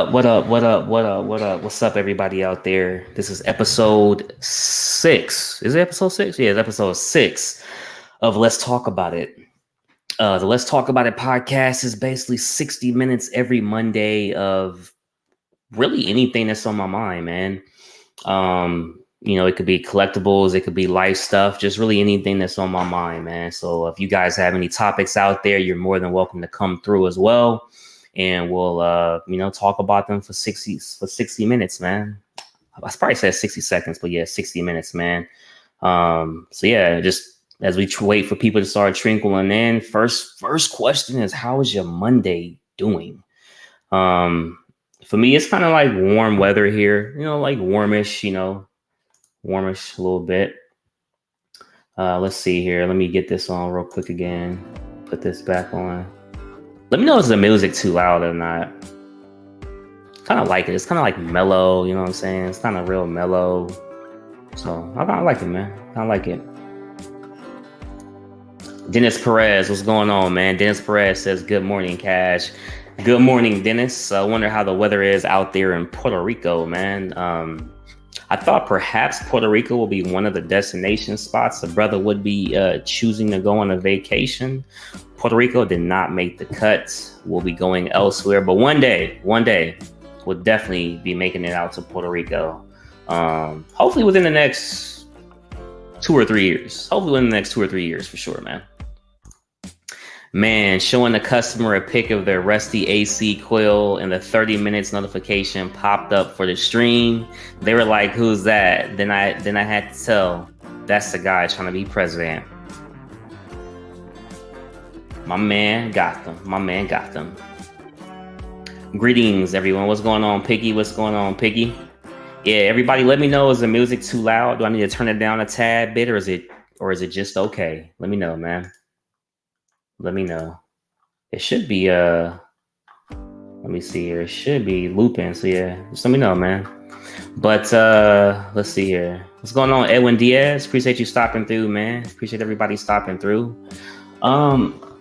up? What up? What up? What up? What up? What's up, everybody out there? This is episode 6. Is it episode 6? Yeah, it's episode 6 of Let's Talk About It. The Let's Talk About It podcast is basically 60 minutes every Monday of really anything that's on my mind, man. It could be collectibles, it could be life stuff, just really anything that's on my mind, man. So if you guys have any topics out there, you're more than welcome to come through as well. And we'll talk about them for 60 minutes, man. I probably said 60 seconds, but yeah, 60 minutes, man. So yeah, just as we wait for people to start trickling in, first question is, how is your Monday doing? For me, it's kind of like warm weather here, like warmish a little bit. Let's see here. Let me get this on real quick again. Put this back on. Let me know if the music too loud or not. Kind of like it. It's kind of like mellow, you know what I'm saying? It's kind of real mellow. So I kind of like it, man. I like it. Dennis Perez, what's going on, man? Dennis Perez says, good morning, Cash. Good morning, Dennis. I wonder how the weather is out there in Puerto Rico, man. I thought perhaps Puerto Rico will be one of the destination spots the brother would be choosing to go on a vacation. Puerto Rico did not make the cut. We'll be going elsewhere, but one day, we'll definitely be making it out to Puerto Rico. Hopefully within the next 2 or 3 years. Hopefully within the next 2 or 3 years for sure, man. Man, showing the customer a pic of their rusty AC coil and the 30 minutes notification popped up for the stream. They were like, who's that? Then I had to tell, that's the guy trying to be president. My man got them. Greetings, everyone. What's going on, Piggy? What's going on, Piggy? Yeah, everybody, let me know. Is the music too loud? Do I need to turn it down a tad bit, or is it just okay? Let me know, man. Let me know. It should be let me see here. It should be looping. So yeah, just let me know, man. But let's see here. What's going on, Edwin Diaz? Appreciate you stopping through, man. Appreciate everybody stopping through.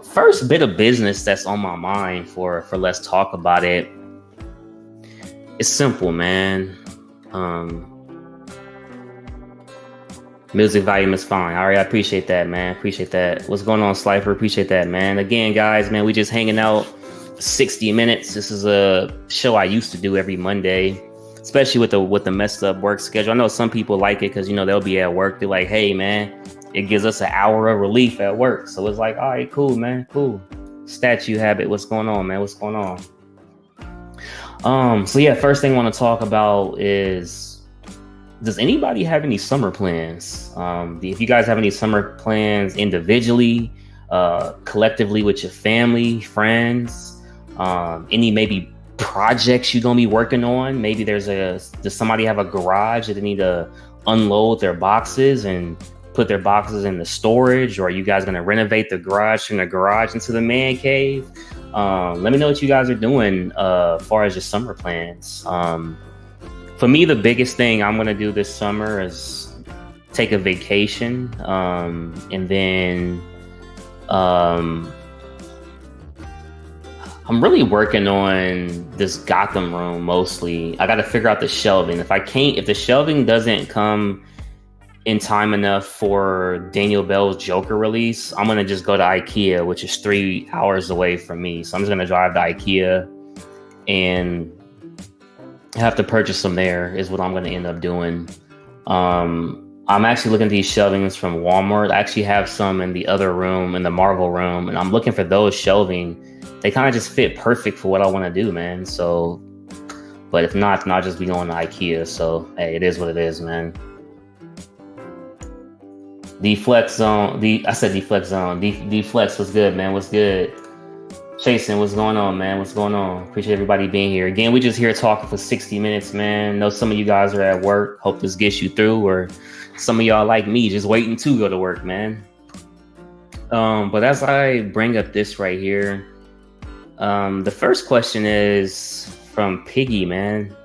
First bit of business that's on my mind for Let's Talk About It. It's simple, man. Music volume is fine. All right, I appreciate that, man. Appreciate that. What's going on, Slifer? Appreciate that, man. Again, guys, man, we just hanging out 60 minutes. This is a show I used to do every Monday, especially with the messed up work schedule. I know some people like it because, they'll be at work. They're like, hey, man, it gives us an hour of relief at work. So it's like, all right, cool, man, cool. Statue Habit, what's going on, man? What's going on? So yeah, first thing I want to talk about is, does anybody have any summer plans? If you guys have any summer plans individually, collectively with your family, friends, any maybe projects you're gonna be working on? Maybe does somebody have a garage that they need to unload their boxes and put their boxes in the storage, or are you guys gonna renovate the garage from the garage into the man cave? Let me know what you guys are doing as far as your summer plans. For me, the biggest thing I'm gonna do this summer is take a vacation, and then I'm really working on this Gotham room mostly. I got to figure out the shelving. If the shelving doesn't come in time enough for Daniel Bell's Joker release, I'm gonna just go to IKEA, which is 3 hours away from me. So I'm just gonna drive to IKEA and have to purchase some there is what I'm going to end up doing. I'm actually looking at these shelvings from Walmart. I actually have some in the other room, in the Marvel room, and I'm looking for those shelving. They kind of just fit perfect for what I want to do, man. So, but if not, then I'll just be going to IKEA. So, hey, it is what it is, man. Deflex Zone. Deflex was good, man. What's good? Chasen, what's going on, man? What's going on? Appreciate everybody being here. Again, we just here talking for 60 minutes, man. Know some of you guys are at work. Hope this gets you through. Or some of y'all like me, just waiting to go to work, man. But as I bring up this right here, the first question is from Piggy, man.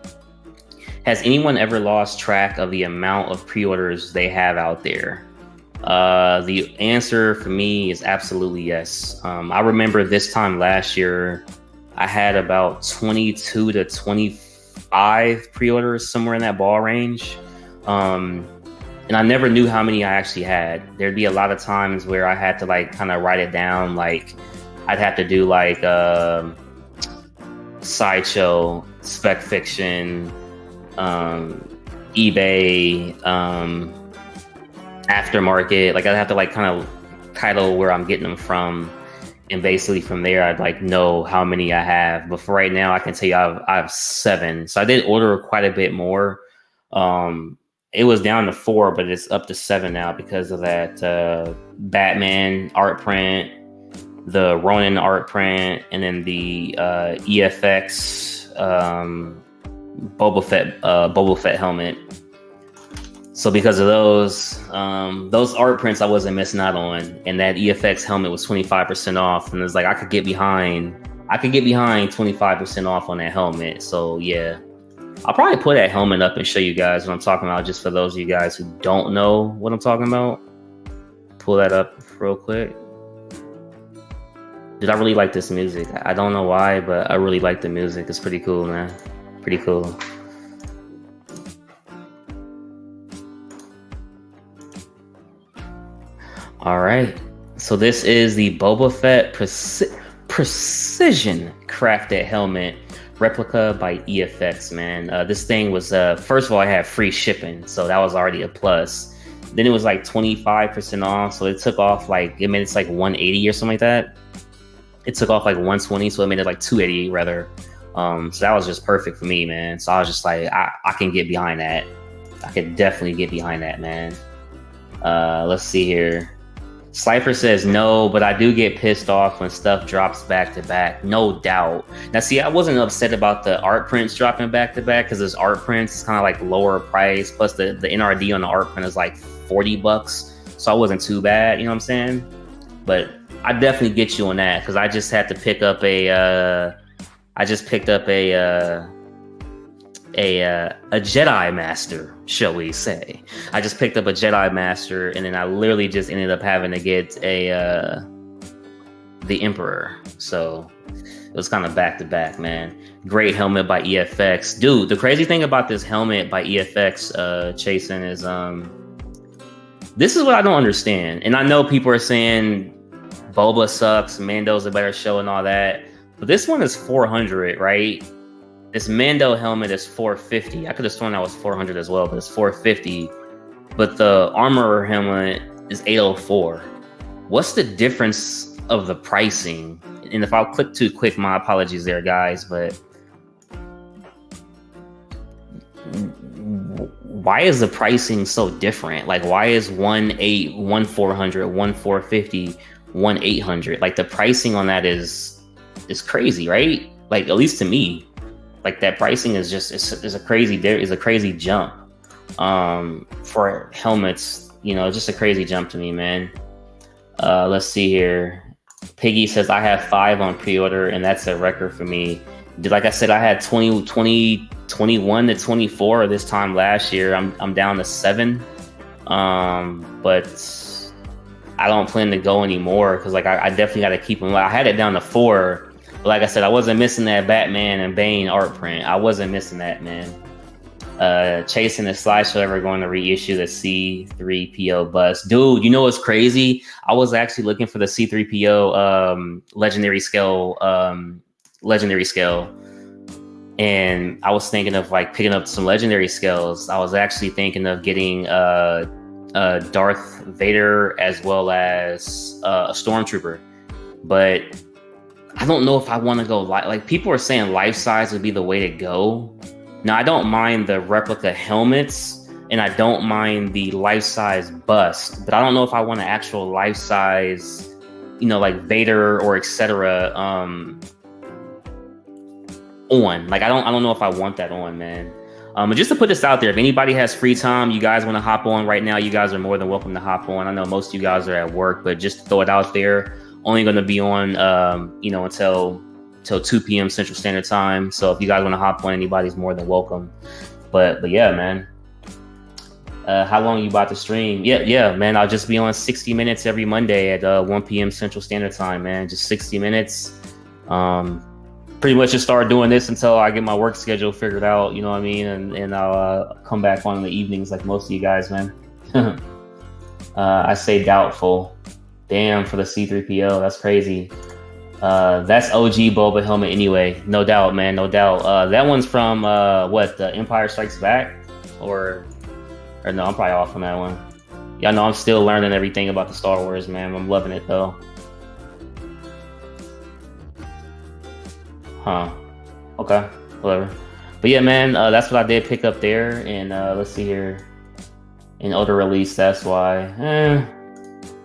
Has anyone ever lost track of the amount of pre-orders they have out there? The answer for me is absolutely yes. I remember this time last year, I had about 22 to 25 pre-orders, somewhere in that ball range. And I never knew how many I actually had. There'd be a lot of times where I had to like kind of write it down. Like I'd have to do like Sideshow, Spec Fiction, eBay, Aftermarket. Like I'd have to like kind of title where I'm getting them from, and basically from there I'd like know how many I have. But for right now, I can tell you I have 7. So I did order quite a bit more. It was down to 4, but it's up to 7 now because of that Batman art print, the Ronin art print, and then the EFX Boba Fett helmet. So because of those art prints, I wasn't missing out on, and that EFX helmet was 25% off, and it's like I could get behind 25% off on that helmet. So yeah. I'll probably put that helmet up and show you guys what I'm talking about, just for those of you guys who don't know what I'm talking about. Pull that up real quick. Dude, I really like this music. I don't know why, but I really like the music. It's pretty cool, man. Pretty cool. All right. So this is the Boba Fett Precision Crafted Helmet. Replica by EFX, man. This thing was first of all, I had free shipping, so that was already a plus. Then it was like 25% off, so it took off like, it made it's like 180 or something like that. It took off like 120, so it made it like 280 rather. So that was just perfect for me, man. So I was just like, I can get behind that. I could definitely get behind that, man. Let's see here. Slifer says no, but I do get pissed off when stuff drops back to back. No doubt. Now, see, I wasn't upset about the art prints dropping back to back because this art prints is kind of like lower price. Plus, the NRD on the art print is like $40, so I wasn't too bad. You know what I'm saying? But I definitely get you on that because I just had to pick up a Jedi Master, shall we say. I just picked up a Jedi Master, and then I literally just ended up having to get the Emperor. So it was kind of back to back, man. Great helmet by EFX. Dude, the crazy thing about this helmet by EFX, Chasen, is this is what I don't understand. And I know people are saying Boba sucks, Mando's a better show and all that, but this one is 400, right? This Mando helmet is 450. I could have sworn that was 400 as well, but it's 450. But the Armorer helmet is 804. What's the difference of the pricing? And if I'll click too quick, my apologies there, guys, but why is the pricing so different? Like, why is one 400, 450, 800? Like, the pricing on that is crazy, right? Like, at least to me. Like, that pricing is just is a crazy jump for helmets. You know, just a crazy jump to me, man. Let's see here. Piggy says I have 5 on pre-order, and that's a record for me. Like I said, I had 21 to 24 this time last year. I'm down to 7, but I don't plan to go anymore because like I definitely got to keep them. I had it down to 4. But like I said, I wasn't missing that Batman and Bane art print. I wasn't missing that, man. Chasing the slideshow ever going to reissue the C3PO bus. Dude, you know what's crazy? I was actually looking for the C3PO legendary scale. And I was thinking of like picking up some legendary scales. I was actually thinking of getting Darth Vader as well as a Stormtrooper. But I don't know if I want to go like people are saying life size would be the way to go. Now, I don't mind the replica helmets and I don't mind the life size bust, but I don't know if I want an actual life size, you know, like Vader or etc. On. Like I don't know if I want that on, man. But just to put this out there, if anybody has free time, you guys want to hop on right now, you guys are more than welcome to hop on. I know most of you guys are at work, but just throw it out there. Only going to be on, until 2 p.m. Central Standard Time. So if you guys want to hop on, anybody's more than welcome. But yeah, man. How long are you about to stream? Yeah, man. I'll just be on 60 minutes every Monday at 1 p.m. Central Standard Time, man. Just 60 minutes. pretty much just start doing this until I get my work schedule figured out. You know what I mean? And I'll come back on in the evenings like most of you guys, man. I say doubtful. Damn, for the C3PO, that's crazy. That's OG Boba helmet anyway. No doubt, man. No doubt. That one's from what? Empire Strikes Back, or no? I'm probably off on that one. Y'all know I'm still learning everything about the Star Wars, man. I'm loving it though. Huh. Okay. Whatever. But yeah, man, that's what I did pick up there. And let's see here. In older release, that's why.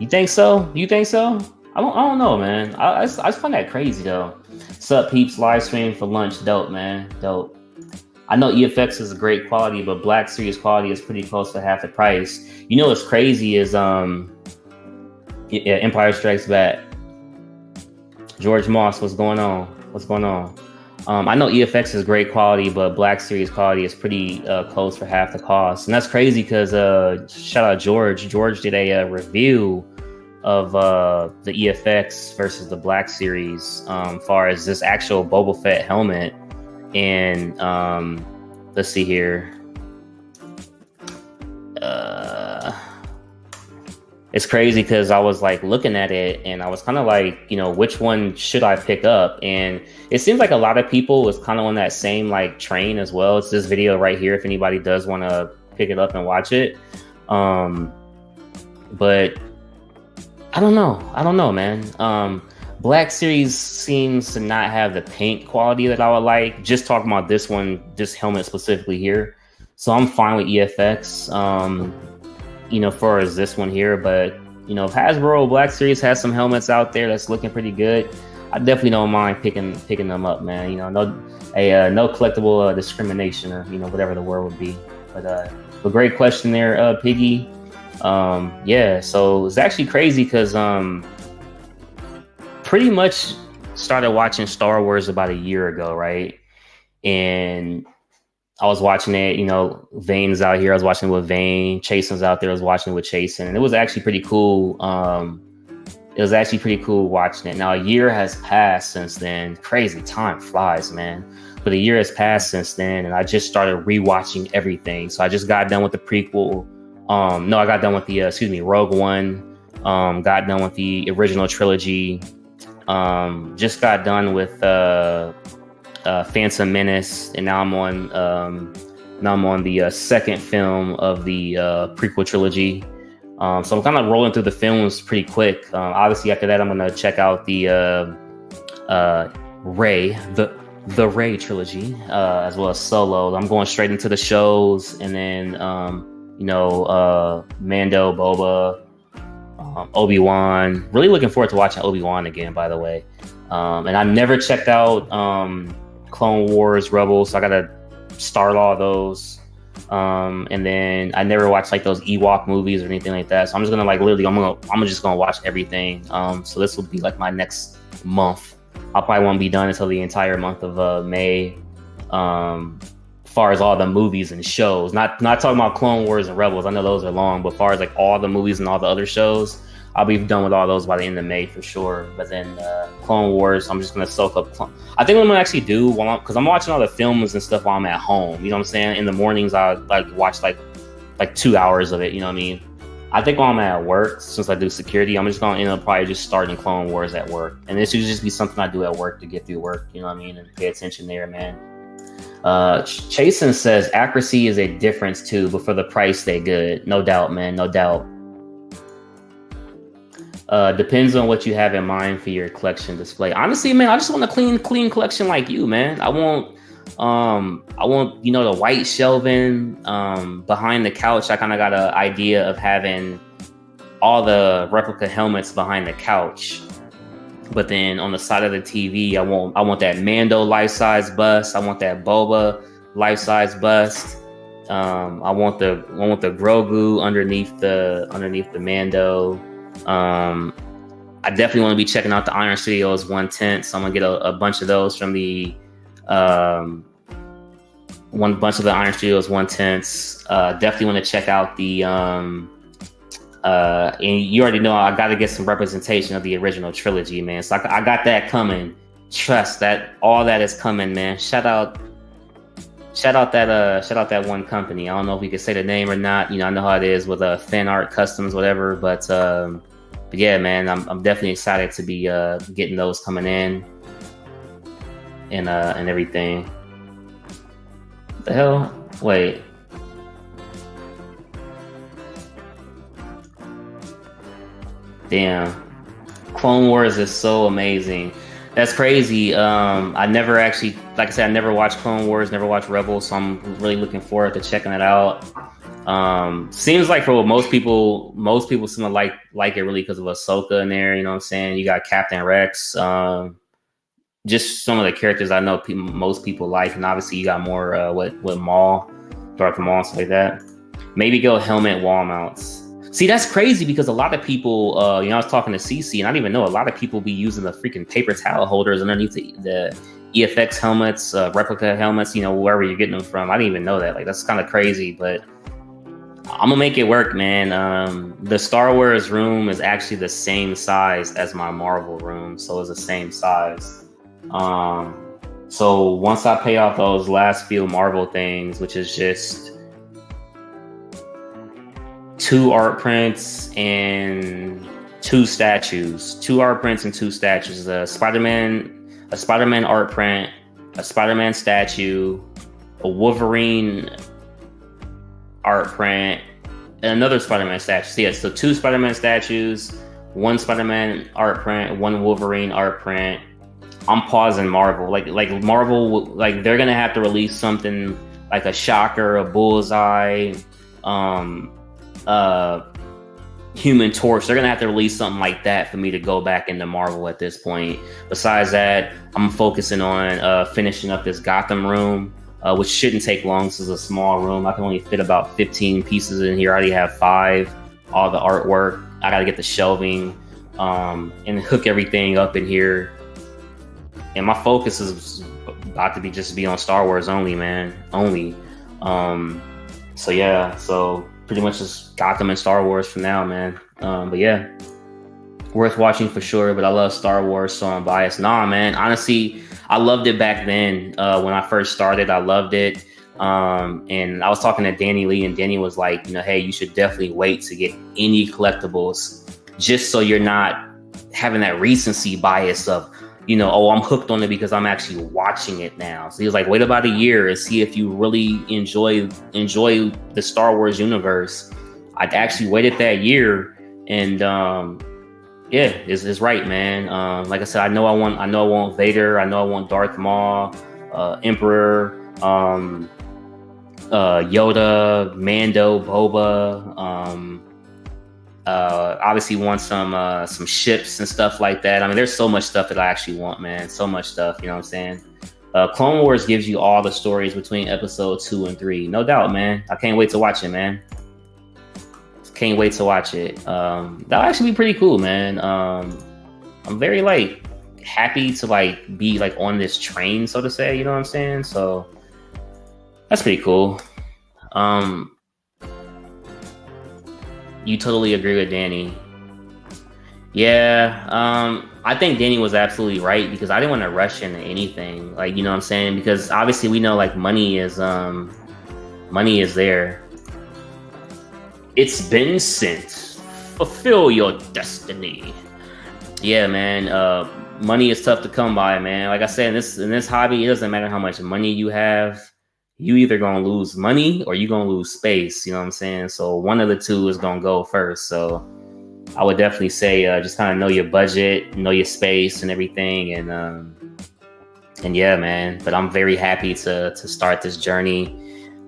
You think so? You think so? I don't know, man. I just find that crazy though. Sup peeps, live stream for lunch. Dope, man. Dope. I know EFX is a great quality, but Black Series quality is pretty close to half the price. You know what's crazy is Empire Strikes Back. George Moss, what's going on? What's going on? I know EFX is great quality, but Black Series quality is pretty close for half the cost. And that's crazy because shout out George. George did a review of the EFX versus the Black Series far as this actual Boba Fett helmet. And let's see here. It's crazy because I was like looking at it and I was kind of like, you know, which one should I pick up? And it seems like a lot of people was kind of on that same like train as well. It's this video right here if anybody does want to pick it up and watch it. But I don't know, man. Black Series seems to not have the paint quality that I would like. Just talking about this one, this helmet specifically here. So I'm fine with EFX. You know, far as this one here, but you know, if Hasbro Black Series has some helmets out there that's looking pretty good, I definitely don't mind picking them up, man. You know, no collectible discrimination, or you know, whatever the word would be. But great question there, Piggy. Yeah, so it's actually crazy because pretty much started watching Star Wars about a year ago, right? And I was watching it, you know, Vane's out here. I was watching it with Vane. Chasen's out there. I was watching it with Chasen. And it was actually pretty cool. It was actually pretty cool watching it. Now, a year has passed since then. Crazy. Time flies, man. But a year has passed since then. And I just started rewatching everything. So I just got done with the prequel. No, I got done with the, Rogue One. Got done with the original trilogy. Just got done with Phantom Menace, and now I'm on the second film of the prequel trilogy. So I'm kind of rolling through the films pretty quick. Obviously, after that, I'm gonna check out the Rey, the Rey trilogy, as well as Solo. I'm going straight into the shows, and then Mando, Boba, Obi-Wan. Really looking forward to watching Obi-Wan again, by the way. And I never checked out Clone Wars, Rebels, so I gotta start all those. And then I never watched like those Ewok movies or anything like that. So I'm just gonna like literally, I'm just gonna watch everything. So this will be like my next month. I probably won't be done until the entire month of May. As far as all the movies and shows, not talking about Clone Wars and Rebels. I know those are long, but as far as like all the movies and all the other shows, I'll be done with all those by the end of May for sure. But then Clone Wars, I'm just gonna soak up. I think what I'm gonna actually do because I'm watching all the films and stuff while I'm at home. You know what I'm saying? In the mornings, I like watch like 2 hours of it. You know what I mean? I think while I'm at work, since I do security, I'm just gonna end up probably just starting Clone Wars at work, and this should just be something I do at work to get through work. You know what I mean? And pay attention there, man. Chasen says accuracy is a difference too, but for the price, they good. No doubt, man. No doubt. Depends on what you have in mind for your collection display. Honestly, man, I just want a clean collection like you, man. I want the white shelving behind the couch. I kind of got an idea of having all the replica helmets behind the couch, but then on the side of the TV, I want that Mando life-size bust. I want that Boba life-size bust. I want the Grogu underneath the Mando. I definitely want to be checking out the Iron Studios 110, so I'm gonna get a bunch of those from the bunch of the Iron Studios 110s. Definitely want to check out the and you already know I got to get some representation of the original trilogy, man. So I got that coming trust that all that is coming, man. Shout out that one company. I don't know if we could say the name or not. You know, I know how it is with fan art customs, whatever. But yeah, man, I'm definitely excited to be getting those coming in and everything. What the hell? Wait. Damn. Clone Wars is so amazing. That's crazy. I never actually, like I said, I never watched Clone Wars, never watched Rebels, so I'm really looking forward to checking it out. Seems like for most people seem to like it really because of Ahsoka in there. You know what I'm saying? You got Captain Rex. Just some of the characters I know most people like, and obviously you got more with Maul, Darth Maul, stuff like that. Maybe go helmet wall mounts. See, that's crazy because a lot of people, you know, I was talking to CC, and I didn't even know a lot of people be using the freaking paper towel holders underneath the EFX helmets, replica helmets, you know, wherever you're getting them from. I didn't even know that. Like, that's kind of crazy, but I'm gonna make it work, man. The Star Wars room is actually the same size as my Marvel room, so it's the same size. So once I pay off those last few Marvel things, which is just 2 art prints and 2 statues. 2 art prints and 2 statues. A Spider-Man art print, a Spider-Man statue, a Wolverine art print, and another Spider-Man statue. So yeah, so 2 Spider-Man statues, 1 Spider-Man art print, 1 Wolverine art print. I'm pausing Marvel. Like Marvel, like they're gonna have to release something like a Shocker, a Bullseye, Human Torch. They're gonna have to release something like that for me to go back into Marvel at this point. Besides that, I'm focusing on finishing up this Gotham room, which shouldn't take long. This is a small room. I can only fit about 15 pieces in here. I already have 5. All the artwork. I gotta get the shelving and hook everything up in here. And my focus is about to be on Star Wars only, man. Only. So yeah. So pretty much just Gotham and Star Wars for now, man. But yeah, worth watching for sure. But I love Star Wars, so I'm biased. Nah, man. Honestly, I loved it back then. When I first started, I loved it. And I was talking to Danny Lee, and Danny was like, you know, hey, you should definitely wait to get any collectibles, just so you're not having that recency bias of, you know, oh, I'm hooked on it because I'm actually watching it now. So he was like, wait about a year and see if you really enjoy the Star Wars universe. I actually waited that year, and yeah, it's right, man. Like I said, I know I want Vader. I know I want Darth Maul, Emperor, Yoda, Mando, Boba. Obviously want some ships and stuff like that. I mean, there's so much stuff that I actually want, man. So much stuff, you know what I'm saying? Clone Wars gives you all the stories between episode 2 and 3. No doubt, man. I can't wait to watch it, man. Can't wait to watch it. That'll actually be pretty cool, man. I'm very happy to be on this train, so to say, you know what I'm saying? So that's pretty cool. You totally agree with Danny. Yeah, I think Danny was absolutely right, because I didn't want to rush into anything, you know what I'm saying? Because obviously we know money is there. It's been sent. Fulfill your destiny. Yeah, man. Money is tough to come by, man. Like I said, in this hobby, it doesn't matter how much money you have. You either gonna lose money or you're gonna lose space. You know what I'm saying? So one of the two is gonna go first. So I would definitely say just kind of know your budget, know your space and everything. And yeah, man. But I'm very happy to start this journey.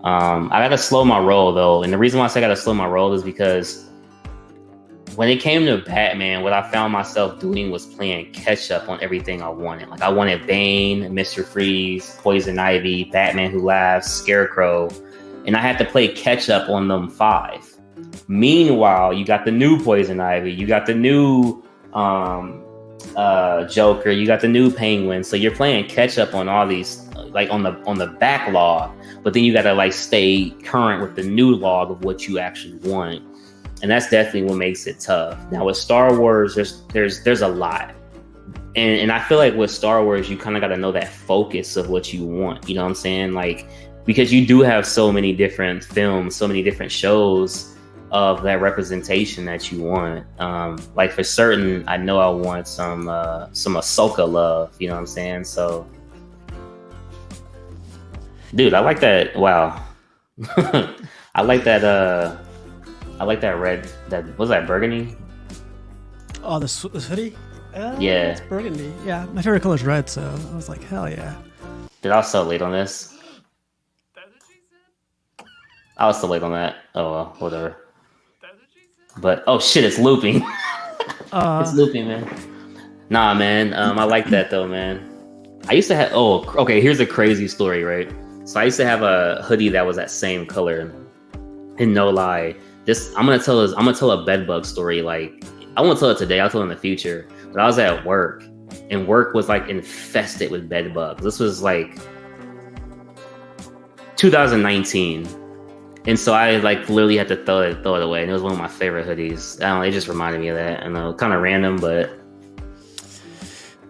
I gotta slow my roll though. And the reason why I say I gotta slow my roll is because when it came to Batman, what I found myself doing was playing catch up on everything I wanted. I wanted Bane, Mr. Freeze, Poison Ivy, Batman Who Laughs, Scarecrow, and I had to play catch up on them 5. Meanwhile, you got the new Poison Ivy, you got the new Joker, you got the new Penguin. So you're playing catch up on all these, on the backlog, but then you gotta stay current with the new log of what you actually want. And that's definitely what makes it tough. Now with Star Wars, there's a lot. And I feel like with Star Wars, you kind of got to know that focus of what you want. You know what I'm saying? Like, because you do have so many different films, so many different shows of that representation that you want. Like for certain, I know I want some Ahsoka love. You know what I'm saying? So, dude, I like that. Wow, I like that. I like that red. That was that burgundy. Oh, this hoodie. Yeah, it's burgundy. Yeah, my favorite color is red, so I was like, hell yeah. Dude, I was so late on this. I was so late on that. Oh well, whatever. But oh shit, it's looping. It's looping, man. Nah, man. I like that though, man. I used to have. Oh, okay. Here's a crazy story, right? So I used to have a hoodie that was that same color. And no lie, I'm gonna tell a bedbug story. Like I won't tell it today. I'll tell it in the future. But I was at work, and work was like infested with bed bugs. This was like 2019, and so I like literally had to throw it away. And it was one of my favorite hoodies. I don't know, it just reminded me of that. I know, kind of random, but.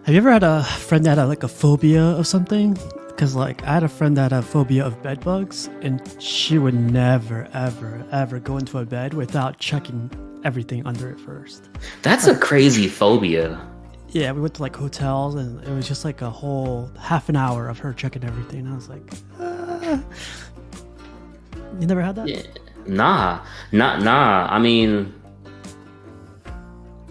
Have you ever had a friend that had like a phobia of something? Because like I had a friend that had a phobia of bed bugs, and she would never, ever, ever go into a bed without checking everything under it first. That's a crazy phobia. Yeah, we went to like hotels, and it was just like a whole half an hour of her checking everything. I was like, you never had that? Yeah. Nah. I mean,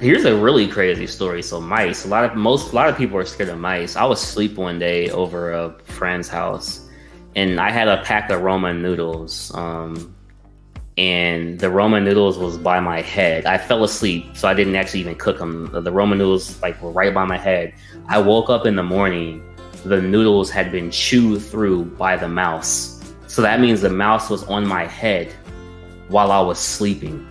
here's a really crazy story. So mice, a lot of people are scared of mice. I was asleep one day over a friend's house, and I had a pack of ramen noodles. And the ramen noodles was by my head. I fell asleep, so I didn't actually even cook them. The ramen noodles like were right by my head. I woke up in the morning. The noodles had been chewed through by the mouse. So that means the mouse was on my head while I was sleeping.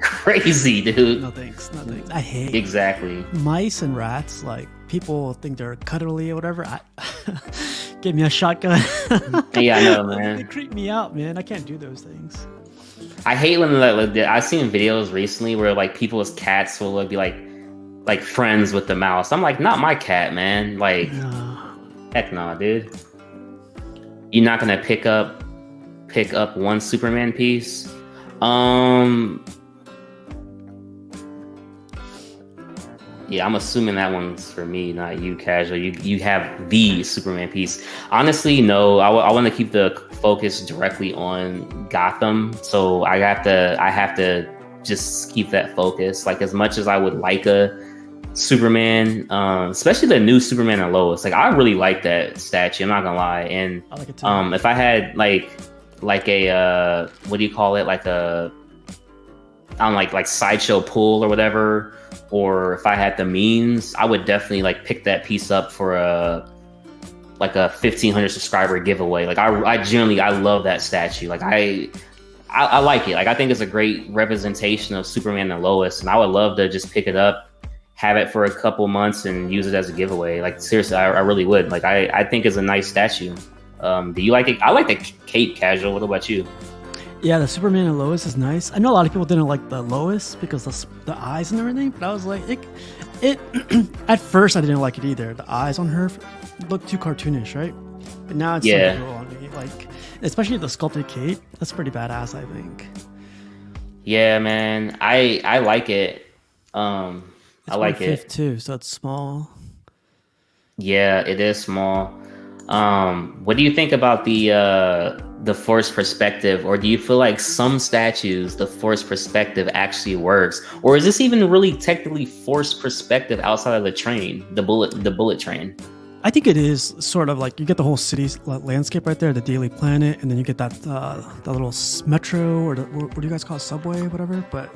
Crazy, dude. No thanks. I hate exactly mice and rats. Like people think they're cuddly or whatever. Give me a shotgun. Yeah, I know, man. They creep me out, man. I can't do those things. I hate when I've seen videos recently where like people's cats will be like friends with the mouse. I'm like, not my cat, man. Like, heck no, dude. You're not gonna pick up one Superman piece. Yeah, I'm assuming that one's for me, not you, Casual. You have the Superman piece. Honestly, no. I want to keep the focus directly on Gotham, so I have to just keep that focus. Like as much as I would like a Superman, especially the new Superman and Lois. Like I really like that statue. I'm not gonna lie. And I like it too. If I had like a what do you call it? Like a like sideshow pool or whatever. Or if I had the means, I would definitely like pick that piece up for a 1,500 subscriber giveaway. Like I love that statue. Like I like it. Like I think it's a great representation of Superman and Lois, and I would love to just pick it up, have it for a couple months, and use it as a giveaway. Like seriously, I really would. Like I think it's a nice statue. Do you like it? I like the cape, Casual. What about you? Yeah, the Superman and Lois is nice. I know a lot of people didn't like the Lois because the eyes and everything, but I was like, it at first I didn't like it either. The eyes on her looked too cartoonish, right? But now it's so cool on me. Like, especially the sculpted cape, that's pretty badass, I think. Yeah, man, I like it. I like it too, so it's small. Yeah, it is small. What do you think about the forced perspective, or do you feel like some statues the forced perspective actually works, or is this even really technically forced perspective outside of the train, the bullet train? I think it is sort of like you get the whole city's landscape right there, the Daily Planet, and then you get that little metro or what do you guys call it, subway, whatever. But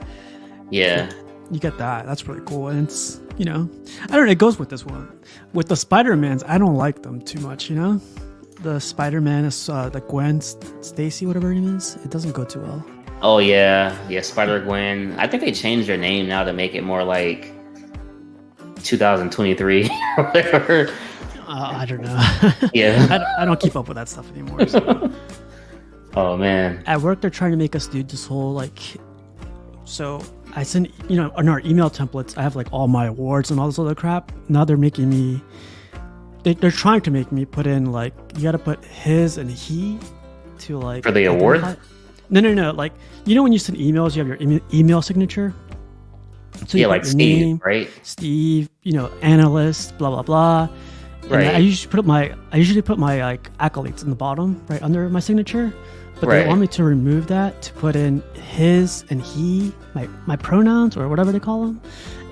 yeah, you get that. That's really cool, and it's I don't know. It goes with this one. With the Spider-Mans, I don't like them too much. The Spider-Man is the Gwen Stacy, whatever her name is. It doesn't go too well. Oh yeah, Spider-Gwen. I think they changed their name now to make it more like 2023 or whatever. I don't know. Yeah, I don't keep up with that stuff anymore. So. Oh man. At work, they're trying to make us do this whole so I send, on our email templates, I have like all my awards and all this other crap. Now they're making me, they're trying to make me put in like, you got to put his and he to like. For the award? No. Like, when you send emails, you have your email signature. So yeah, like Steve, name, right? Steve, analyst, blah, blah, blah. And right. I usually put my like accolades in the bottom, right under my signature. But they want me to remove that to put in his and he, my pronouns or whatever they call them.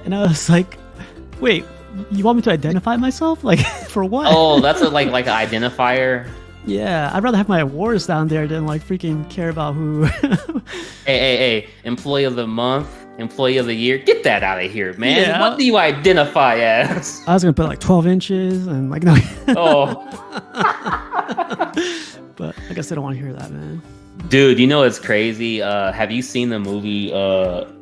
And I was like, wait, you want me to identify myself? Like, for what? Oh, that's like an identifier. Yeah, I'd rather have my awards down there than like freaking care about who. Hey, employee of the month, employee of the year. Get that out of here, man. Yeah. What do you identify as? I was going to put like 12 inches and like, no. Oh. But I guess they don't want to hear that, man. Dude, it's crazy. Have you seen the movie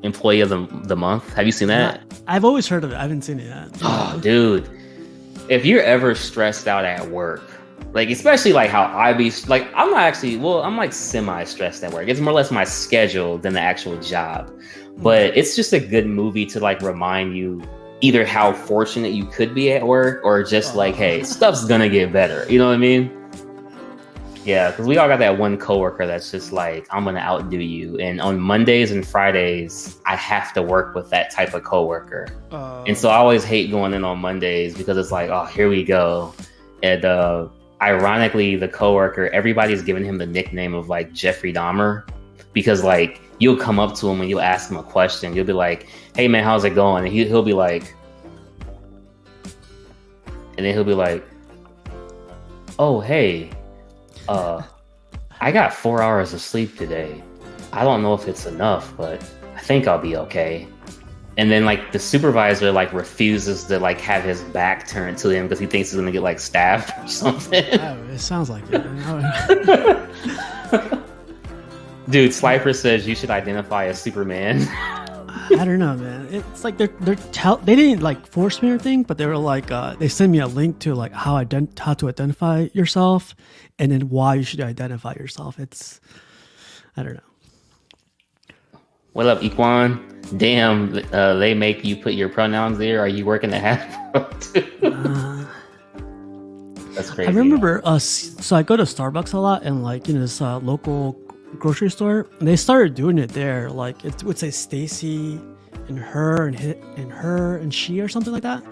Employee of the Month? Have you seen that? I've always heard of it. I haven't seen it yet. Oh, dude. If you're ever stressed out at work, like especially like how I be like, I'm like semi-stressed at work. It's more or less my schedule than the actual job. But it's just a good movie to like remind you either how fortunate you could be at work or just like, hey, stuff's gonna get better. You know what I mean? Yeah, because we all got that one coworker that's just like, I'm gonna outdo you. And on Mondays and Fridays, I have to work with that type of coworker. And so I always hate going in on Mondays because it's like, oh, here we go. And ironically, the coworker, everybody's giving him the nickname of like Jeffrey Dahmer because like you'll come up to him and you'll ask him a question. You'll be like, hey man, how's it going? And he'll be like, and then he'll be like, oh, hey. I got 4 hours of sleep today. I don't know if it's enough, but I think I'll be okay. And then like the supervisor like refuses to like have his back turned to him because he thinks he's gonna get like stabbed or something. Oh, it sounds like it. Dude, Slifer says you should identify as Superman. I don't know, man. It's like they didn't like force me or anything, but they were like they sent me a link to like how to identify yourself, and then why you should identify yourself. I don't know. What up, Equan? Damn, they make you put your pronouns there. Are you working the half? That's crazy. I remember so I go to Starbucks a lot, and like this local grocery store, and they started doing it there. Like it would say Stacy and her and she or something like that.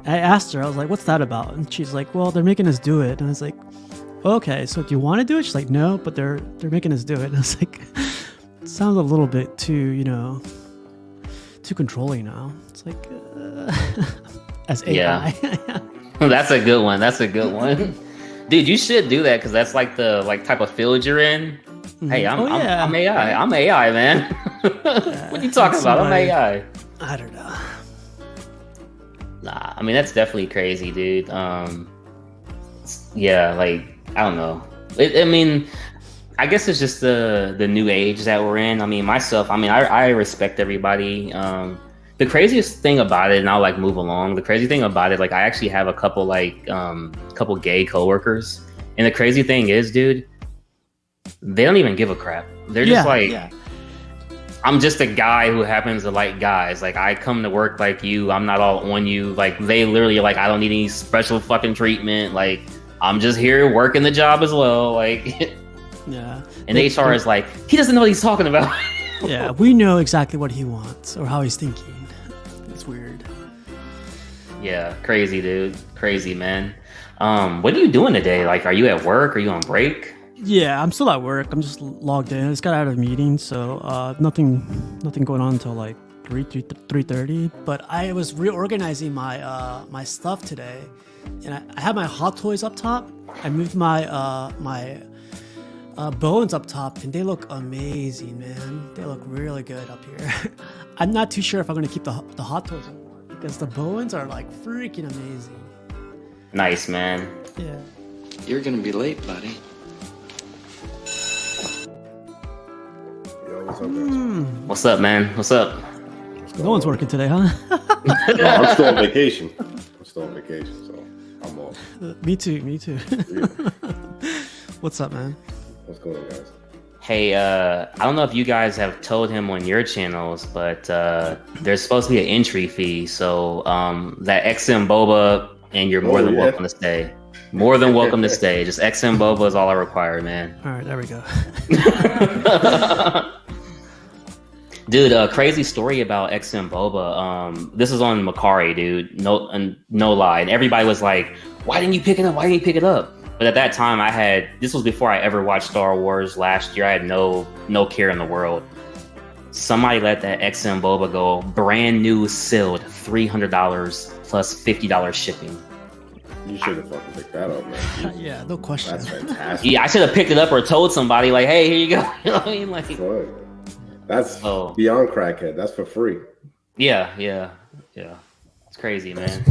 And I asked her, I was like, what's that about? And she's like, well, they're making us do it. And I was like, okay, so do you want to do it? She's like, no, but they're making us do it. And I was like, it sounds a little bit too too controlling now. It's like as AI. Yeah. That's a good one. Dude, you should do that because that's like the type of field you're in. Hey, I'm AI. I'm AI, man. What are you talking about? I'm AI. I don't know. Nah, I mean that's definitely crazy, dude. Yeah, like I don't know. I guess it's just the new age that we're in. I mean, I respect everybody. The craziest thing about it, and I'll like move along. The crazy thing about it, like I actually have a couple gay coworkers, and the crazy thing is, dude, they don't even give a crap. They're just I'm just a guy who happens to like guys. Like I come to work like you. I'm not all on you. Like they literally like I don't need any special fucking treatment. Like I'm just here working the job as well. Like yeah. And HR is like he doesn't know what he's talking about. Yeah, we know exactly what he wants or how he's thinking. It's weird. Yeah, crazy, dude. Crazy, man. What are you doing today? Like, are you at work? Are you on break? Yeah, I'm still at work. I'm just logged in. I just got out of a meeting, so nothing going on until like 3:30. But I was reorganizing my stuff today, and I had my Hot Toys up top. I moved my bones up top, and they look amazing, man. They look really good up here. I'm not too sure if I'm gonna keep the Hot Toys anymore because the bones are like freaking amazing. Nice, man. Yeah. You're gonna be late, buddy. What's up, man? What's up? No one's working today, huh? No, I'm still on vacation. So I'm off. Me too. Yeah. What's up, man? What's going on, guys? Hey, I don't know if you guys have told him on your channels, but there's supposed to be an entry fee. So that XM Boba, and you're more than welcome to stay. More than welcome to stay. Just XM Boba is all I require, man. All right, there we go. Dude, crazy story about XM Boba. This is on Macari, dude. No lie. And everybody was like, "Why didn't you pick it up? Why didn't you pick it up?" But at that time, this was before I ever watched Star Wars last year. I had no care in the world. Somebody let that XM Boba go, brand new, sealed, $300 plus $50 shipping. You should have fucking picked that up, man. Yeah, no question. That's fantastic. Yeah, I should have picked it up or told somebody, like, "Hey, here you go." You know what I mean? Like, that's beyond crackhead. That's for free. Yeah. It's crazy, man.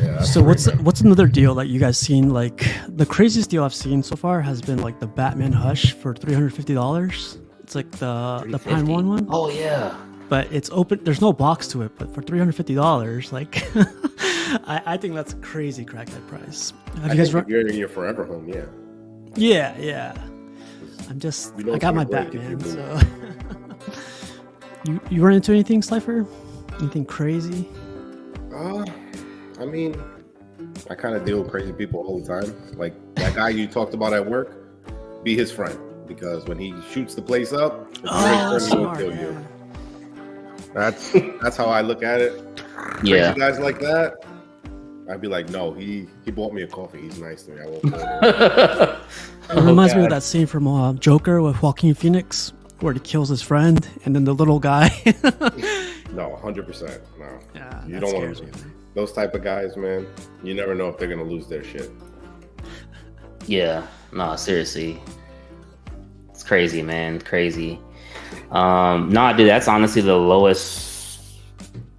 Yeah, So what's another deal that you guys seen? Like the craziest deal I've seen so far has been like the Batman Hush for $350. It's like the Prime one. Oh yeah. But it's open. There's no box to it. But for $350, like I think that's a crazy crackhead price. Have you guys you're in your forever home, yeah. Yeah. I got my Batman. So you run into anything, Slifer? Anything crazy? I mean, I kind of deal with crazy people all the time. Like that guy you talked about at work, be his friend, because when he shoots the place up, That's he will smart, kill yeah. you. That's how I look at it. Yeah. Crazy guys like that, I'd be like, no, he bought me a coffee. He's nice to me. I won't call him. It reminds me of that scene from Joker with Joaquin Phoenix, where he kills his friend, and then the little guy. No, 100%. No, Yeah, you that don't want scares to. me. Those type of guys, man. You never know if they're gonna lose their shit. Yeah, no, seriously. It's crazy, man. Crazy. No, dude, that's honestly the lowest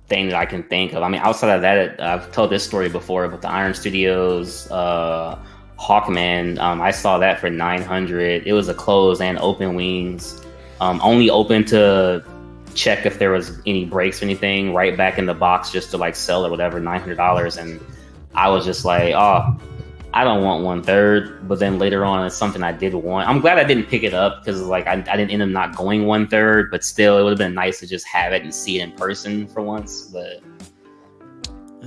thing that I can think of. I mean, outside of that, I've told this story before, but the Iron Studios Hawkman, I saw that for $900. It was a closed and open wings. Only open to check if there was any breaks or anything, right back in the box just to like sell or whatever, $900. And I was just like, oh, I don't want 1/3. But then later on, it's something I did want. I'm glad I didn't pick it up because like I didn't end up not going 1/3, but still it would have been nice to just have it and see it in person for once. But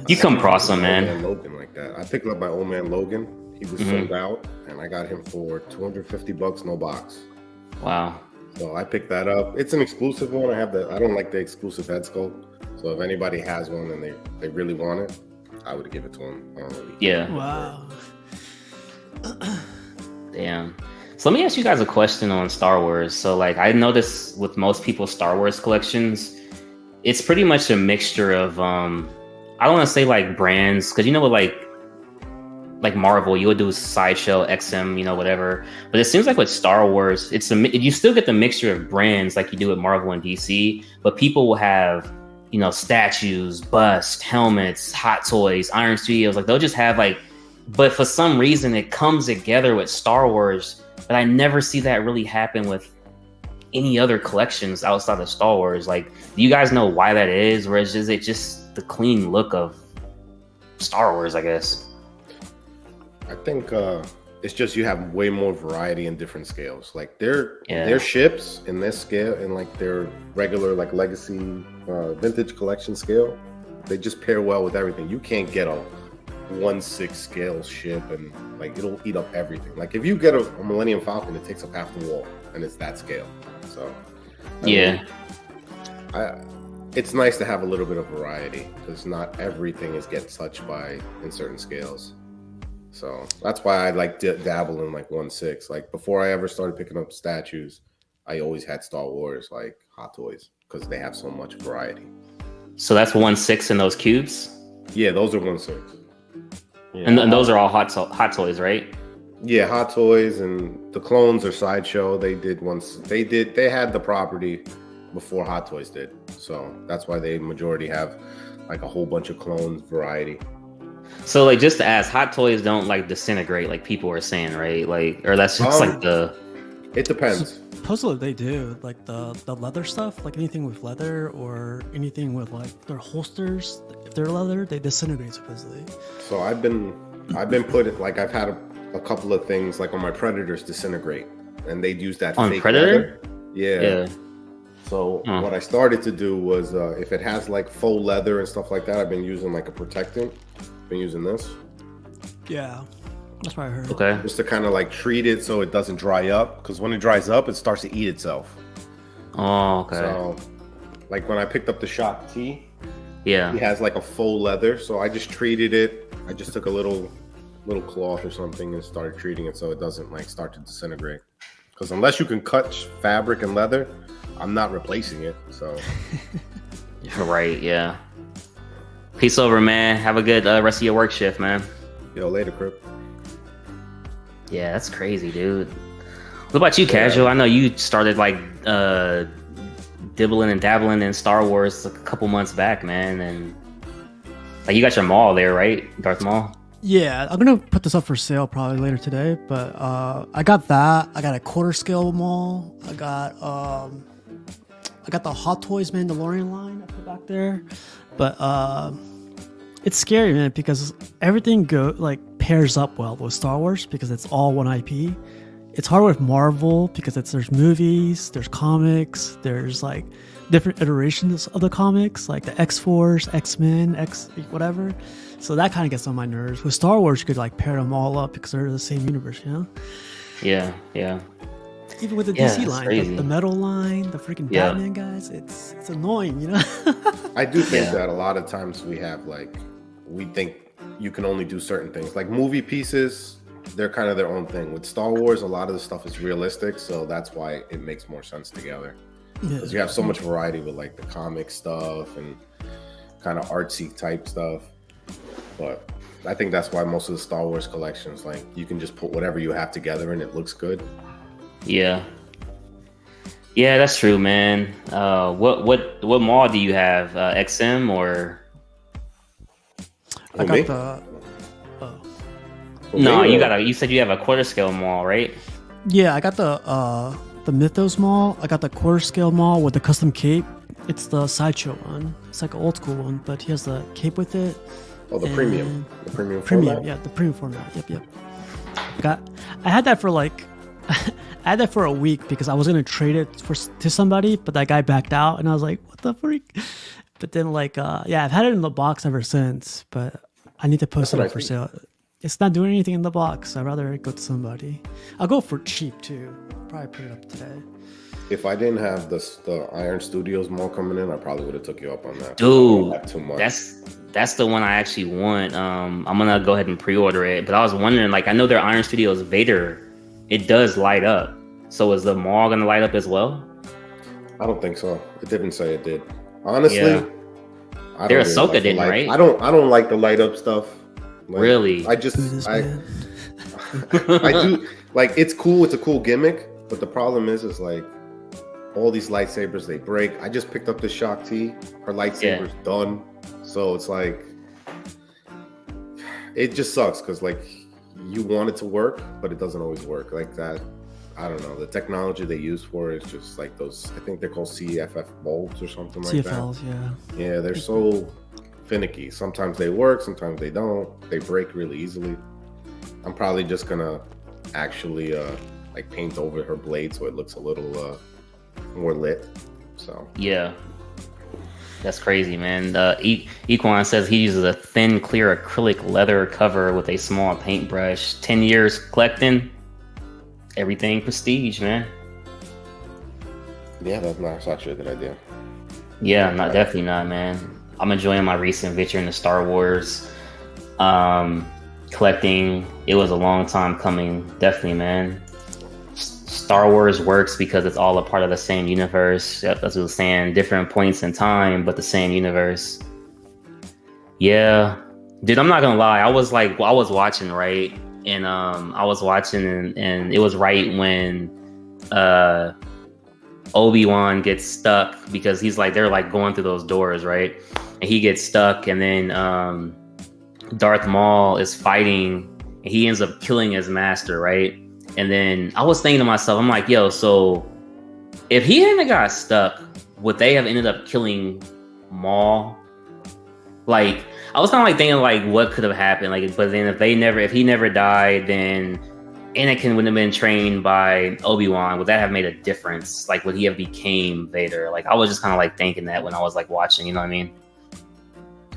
you come across them, man. Logan like that. I picked up my old man Logan. He was sold out, and I got him for $250, no box. Wow. So I picked that up. It's an exclusive one. I don't like the exclusive head sculpt. So if anybody has one and they really want it, I would give it to them. Yeah. Wow. Damn. So let me ask you guys a question on Star Wars. So like I noticed with most people's Star Wars collections, it's pretty much a mixture of I don't want to say like brands, because you know what, like Marvel, you would do Sideshow, XM, you know, whatever. But it seems like with Star Wars, you still get the mixture of brands like you do with Marvel and DC, but people will have, you know, statues, busts, helmets, Hot Toys, Iron Studios, like they'll just have like, but for some reason it comes together with Star Wars, but I never see that really happen with any other collections outside of Star Wars. Like, do you guys know why that is? Or is it just the clean look of Star Wars, I guess? I think it's just you have way more variety in different scales. Like their ships in this scale and like their regular like legacy vintage collection scale, they just pair well with everything. You can't get a 1/6 scale ship and like it'll eat up everything. Like if you get a Millennium Falcon, it takes up half the wall, and it's that scale. So it's nice to have a little bit of variety because not everything gets touched by in certain scales. So that's why I like dabble in like 1/6. Like before I ever started picking up statues, I always had Star Wars like Hot Toys because they have so much variety. So that's 1/6 in those cubes? Yeah, those are 1/6. Yeah. And those are all Hot Toys, right? Yeah, Hot Toys and the clones are Sideshow. They had the property before Hot Toys did. So that's why they majority have like a whole bunch of clones variety. So like just to ask, Hot Toys don't like disintegrate like people are saying, right? Like, or that's just like it depends. Supposedly they do, like the leather stuff, like anything with leather or anything with like their holsters, if they're leather, they disintegrate supposedly. So I've been put it like I've had a couple of things like on my Predators disintegrate, and they'd use that On fake Predator? leather. Yeah. So what I started to do was, if it has like faux leather and stuff like that, I've been using like a protectant. Been using this. Yeah, that's what I heard. Okay. Just to kind of like treat it so it doesn't dry up, because when it dries up, it starts to eat itself. Oh, okay. So, like when I picked up the Shock T, Yeah. it has like a faux leather, so I just treated it. I just took a little cloth or something and started treating it so it doesn't like start to disintegrate. Because unless you can cut fabric and leather, I'm not replacing it. So. Right. Yeah. Peace over, man. Have a good rest of your work shift, man. Yo, later, Crip. Yeah, that's crazy, dude. What about you, Casual? I know you started like dibbling and dabbling in Star Wars a couple months back, man, and like you got your Maul there, right? Darth Maul. Yeah, I'm gonna put this up for sale probably later today. But I got that. I got a quarter scale Maul. I got the Hot Toys Mandalorian line I put back there. But it's scary, man, because everything pairs up well with Star Wars because it's all one IP. It's hard with Marvel because there's movies, there's comics, there's like different iterations of the comics, like the X-Force, X-Men, whatever. So that kind of gets on my nerves. With Star Wars, you could like pair them all up because they're the same universe, you know? Yeah, yeah. Even with the Yeah, DC it's line, the metal line, the freaking Batman guys, it's annoying, you know? I do think that a lot of times we think you can only do certain things. Like movie pieces, they're kind of their own thing. With Star Wars, a lot of the stuff is realistic, so that's why it makes more sense together. Because you have so much variety with like the comic stuff and kind of artsy type stuff. But I think that's why most of the Star Wars collections, like you can just put whatever you have together and it looks good. Yeah. Yeah, that's true, man. What Maul do you have? XM or? I got the. No, you said you have a quarter scale Maul, right? Yeah, I got the Mythos Maul. I got the quarter scale Maul with the custom cape. It's the sideshow one. It's like an old school one, but he has the cape with it. Oh, the premium Premium, format? yeah, the premium format. Yep. I had that for I had that for a week because I was gonna trade it to somebody, but that guy backed out, and I was like, "What the freak?" But then, I've had it in the box ever since, but I need to post it up for sale. It's not doing anything in the box. I'd rather go to somebody. I'll go for cheap too. Probably put it up today. If I didn't have the Iron Studios Mall coming in, I probably would have took you up on that. Dude, too much. That's the one I actually want. I'm gonna go ahead and pre-order it. But I was wondering, I know their Iron Studios Vader, it does light up. So is the Maul gonna light up as well? I don't think so. It didn't say it did. Honestly, their Ahsoka didn't, right? I don't like the light up stuff. Really? I do it's cool. It's a cool gimmick, but the problem is like all these lightsabers, they break. I just picked up the Shock T. Her lightsaber's done. So it's like, it just sucks because you want it to work, but it doesn't always work like that. I don't know. The technology they use for it is just like those, I think they're called CFF bulbs or something like that. CFLs, yeah. Yeah, they're so finicky. Sometimes they work, sometimes they don't. They break really easily. I'm probably just gonna actually paint over her blade so it looks a little more lit. So yeah, that's crazy, man. Equine says he uses a thin, clear acrylic leather cover with a small paintbrush. 10 years collecting, everything prestige, man. Yeah, that's actually a good idea. Yeah, definitely not, man. I'm enjoying my recent venture into Star Wars. Collecting, it was a long time coming, definitely, man. Star Wars works because it's all a part of the same universe. Yep, that's what I was saying. Different points in time, but the same universe. Yeah, dude, I'm not gonna lie. I was watching, right, and I was watching, and it was right when Obi-Wan gets stuck because he's they're going through those doors, right, and he gets stuck, and then Darth Maul is fighting, and he ends up killing his master, right? And then I was thinking to myself, I'm like, yo, so if he hadn't got stuck, would they have ended up killing Maul? I was kind of thinking what could have happened, but then if he never died, then Anakin wouldn't have been trained by Obi-Wan, would that have made a difference? Like, would he have became Vader? Like, I was just kind of like thinking that when I was like watching, you know what I mean?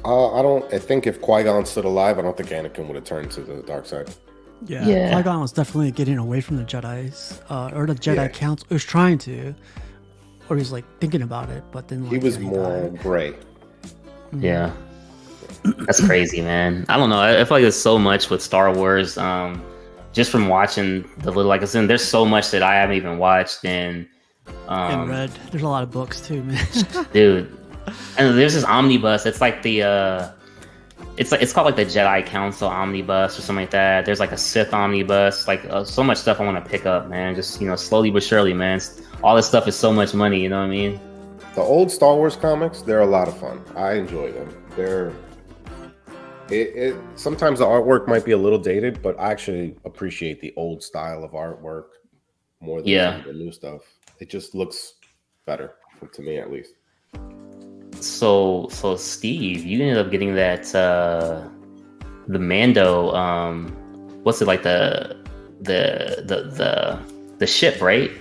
I think if Qui-Gon stood alive, I don't think Anakin would have turned to the dark side. Yeah. Qui-Gon was definitely getting away from the Jedi's, or the Jedi Council. He was trying to, or he was like thinking about it, but then like, he was more gray. Yeah. That's crazy, man. I don't know. I feel like there's so much with Star Wars. Just from watching the little, like I said, there's so much that I haven't even watched and read. There's a lot of books too, man. Dude. And there's this omnibus. It's like the it's called like the Jedi Council omnibus or something like that. There's like a Sith omnibus. Like so much stuff I want to pick up, man. Just slowly but surely, man. All this stuff is so much money. You know what I mean? The old Star Wars comics, they're a lot of fun. I enjoy them. Sometimes the artwork might be a little dated, but I actually appreciate the old style of artwork more than the new stuff. It just looks better, to me at least. So Steve, you ended up getting that the Mando. What's it like the ship, right?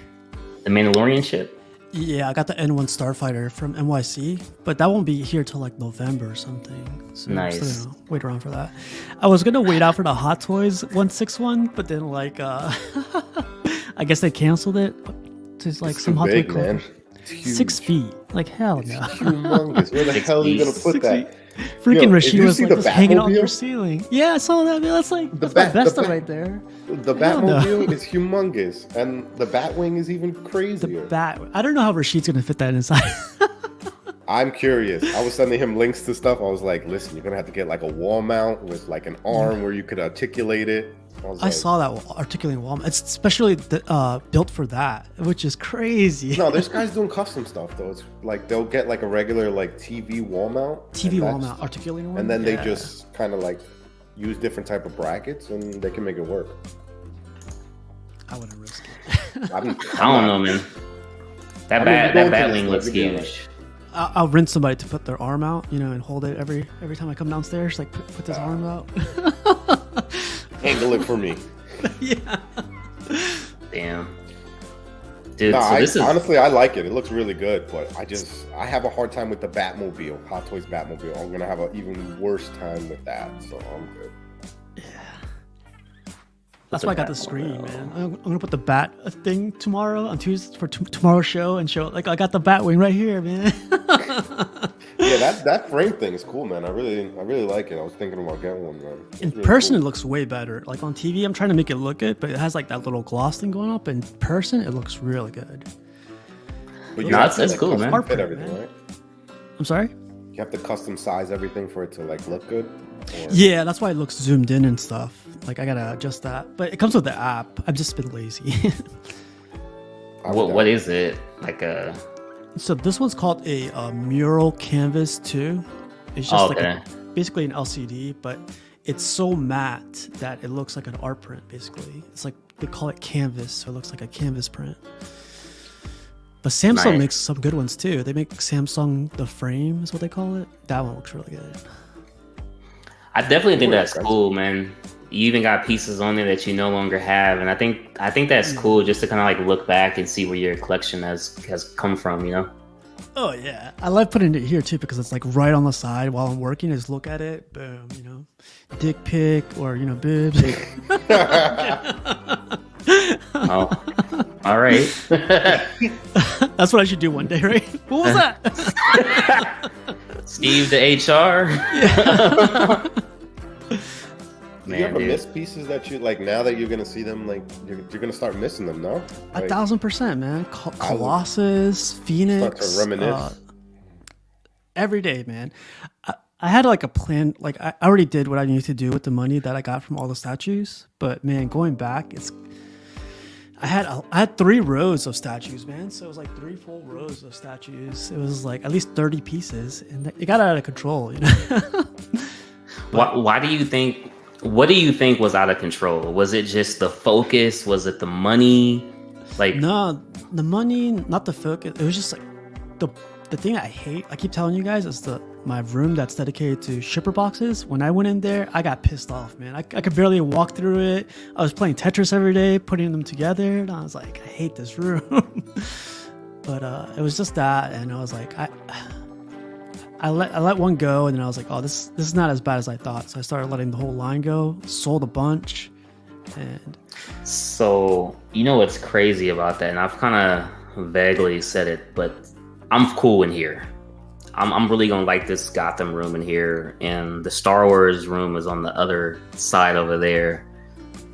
The Mandalorian ship. Yeah, I got the N1 Starfighter from NYC, but that won't be here till like November or something. So nice. I'm still gonna wait around for that. I was gonna wait out for the Hot Toys 161, but then like I guess they canceled it. There's like some Hot Toy man. 6 feet. Like hell no. Humongous. Where the hell are you gonna put that? Freaking Rashid was like just hanging on their ceiling. Yeah, I saw that, man. That's like that's my Vesta right there. The Batmobile is humongous, and the Batwing is even crazier. I don't know how Rashid's gonna fit that inside. I'm curious. I was sending him links to stuff. I was like, listen, you're gonna have to get like a wall mount with like an arm where you could articulate it. I saw that articulating wall. It's especially built for that, which is crazy. No, there's guys doing custom stuff though. It's like they'll get like a regular like TV wall mount. Articulating one. And then they just kind of like use different type of brackets and they can make it work. I wouldn't risk it. I don't know, man. That Batwing looks huge. I'll rent somebody to put their arm out, and hold it every time I come downstairs. Like put this arm out. Angle it for me. Yeah. Damn. Dude, no, so honestly, I like it. It looks really good, but I have a hard time with the Batmobile, Hot Toys Batmobile. I'm gonna have an even worse time with that, so I'm good. Yeah. That's why I got the screen, man. I'm gonna put the bat thing tomorrow on Tuesday for tomorrow's show and show like I got the Batwing right here, man. Yeah, that frame thing is cool, man. I really like it. I was thinking about getting one, man. In person, it looks way better. Like on TV, I'm trying to make it look good, but it has like that little gloss thing going up. In person, it looks really good. But that's cool, man. Fit everything, right? I'm sorry? You have to custom size everything for it to like look good? Or... Yeah, that's why it looks zoomed in and stuff. Like I gotta adjust that. But it comes with the app. I've just been lazy. What is it? Like a... So this one's called a mural canvas 2. It's just basically an LCD, but it's so matte that it looks like an art print, basically. It's like, they call it canvas, so it looks like a canvas print. But Samsung makes some good ones too. They make Samsung The Frame is what they call it. That one looks really good. I definitely think that's cool, man. You even got pieces on there that you no longer have, and I think that's cool just to kind of like look back and see where your collection has come from, Oh yeah, I love putting it here too because it's like right on the side while I'm working. Just look at it, boom, dick pic or boobs. Oh, all right. That's what I should do one day, right? What was that? Steve, the HR. Yeah. Man, you ever miss pieces that you like now that you're gonna see them? Like you're gonna start missing them, no? Like, 1,000%, man. Colossus, Phoenix. Start to reminisce. Every day, man. I had like a plan. Like I already did what I needed to do with the money that I got from all the statues. But man, going back, I had 3 rows of statues, man. So it was like 3 full rows of statues. It was like at least 30 pieces, and it got out of control. Why do you think? What do you think was out of control? Was it just the focus? Was it the money? Like no, the money, not the focus. It was just like the thing I hate. I keep telling you guys is my room that's dedicated to shipper boxes. When I went in there, I got pissed off, man. I could barely walk through it. I was playing Tetris every day, putting them together, and I was like, I hate this room. But it was just that, and I was like, I let one go, and then I was like, oh, this is not as bad as I thought. So I started letting the whole line go, sold a bunch, and So you know what's crazy about that, and I've kind of vaguely said it, but I'm cool in here. I'm really gonna like this Gotham room in here, and the Star Wars room is on the other side over there.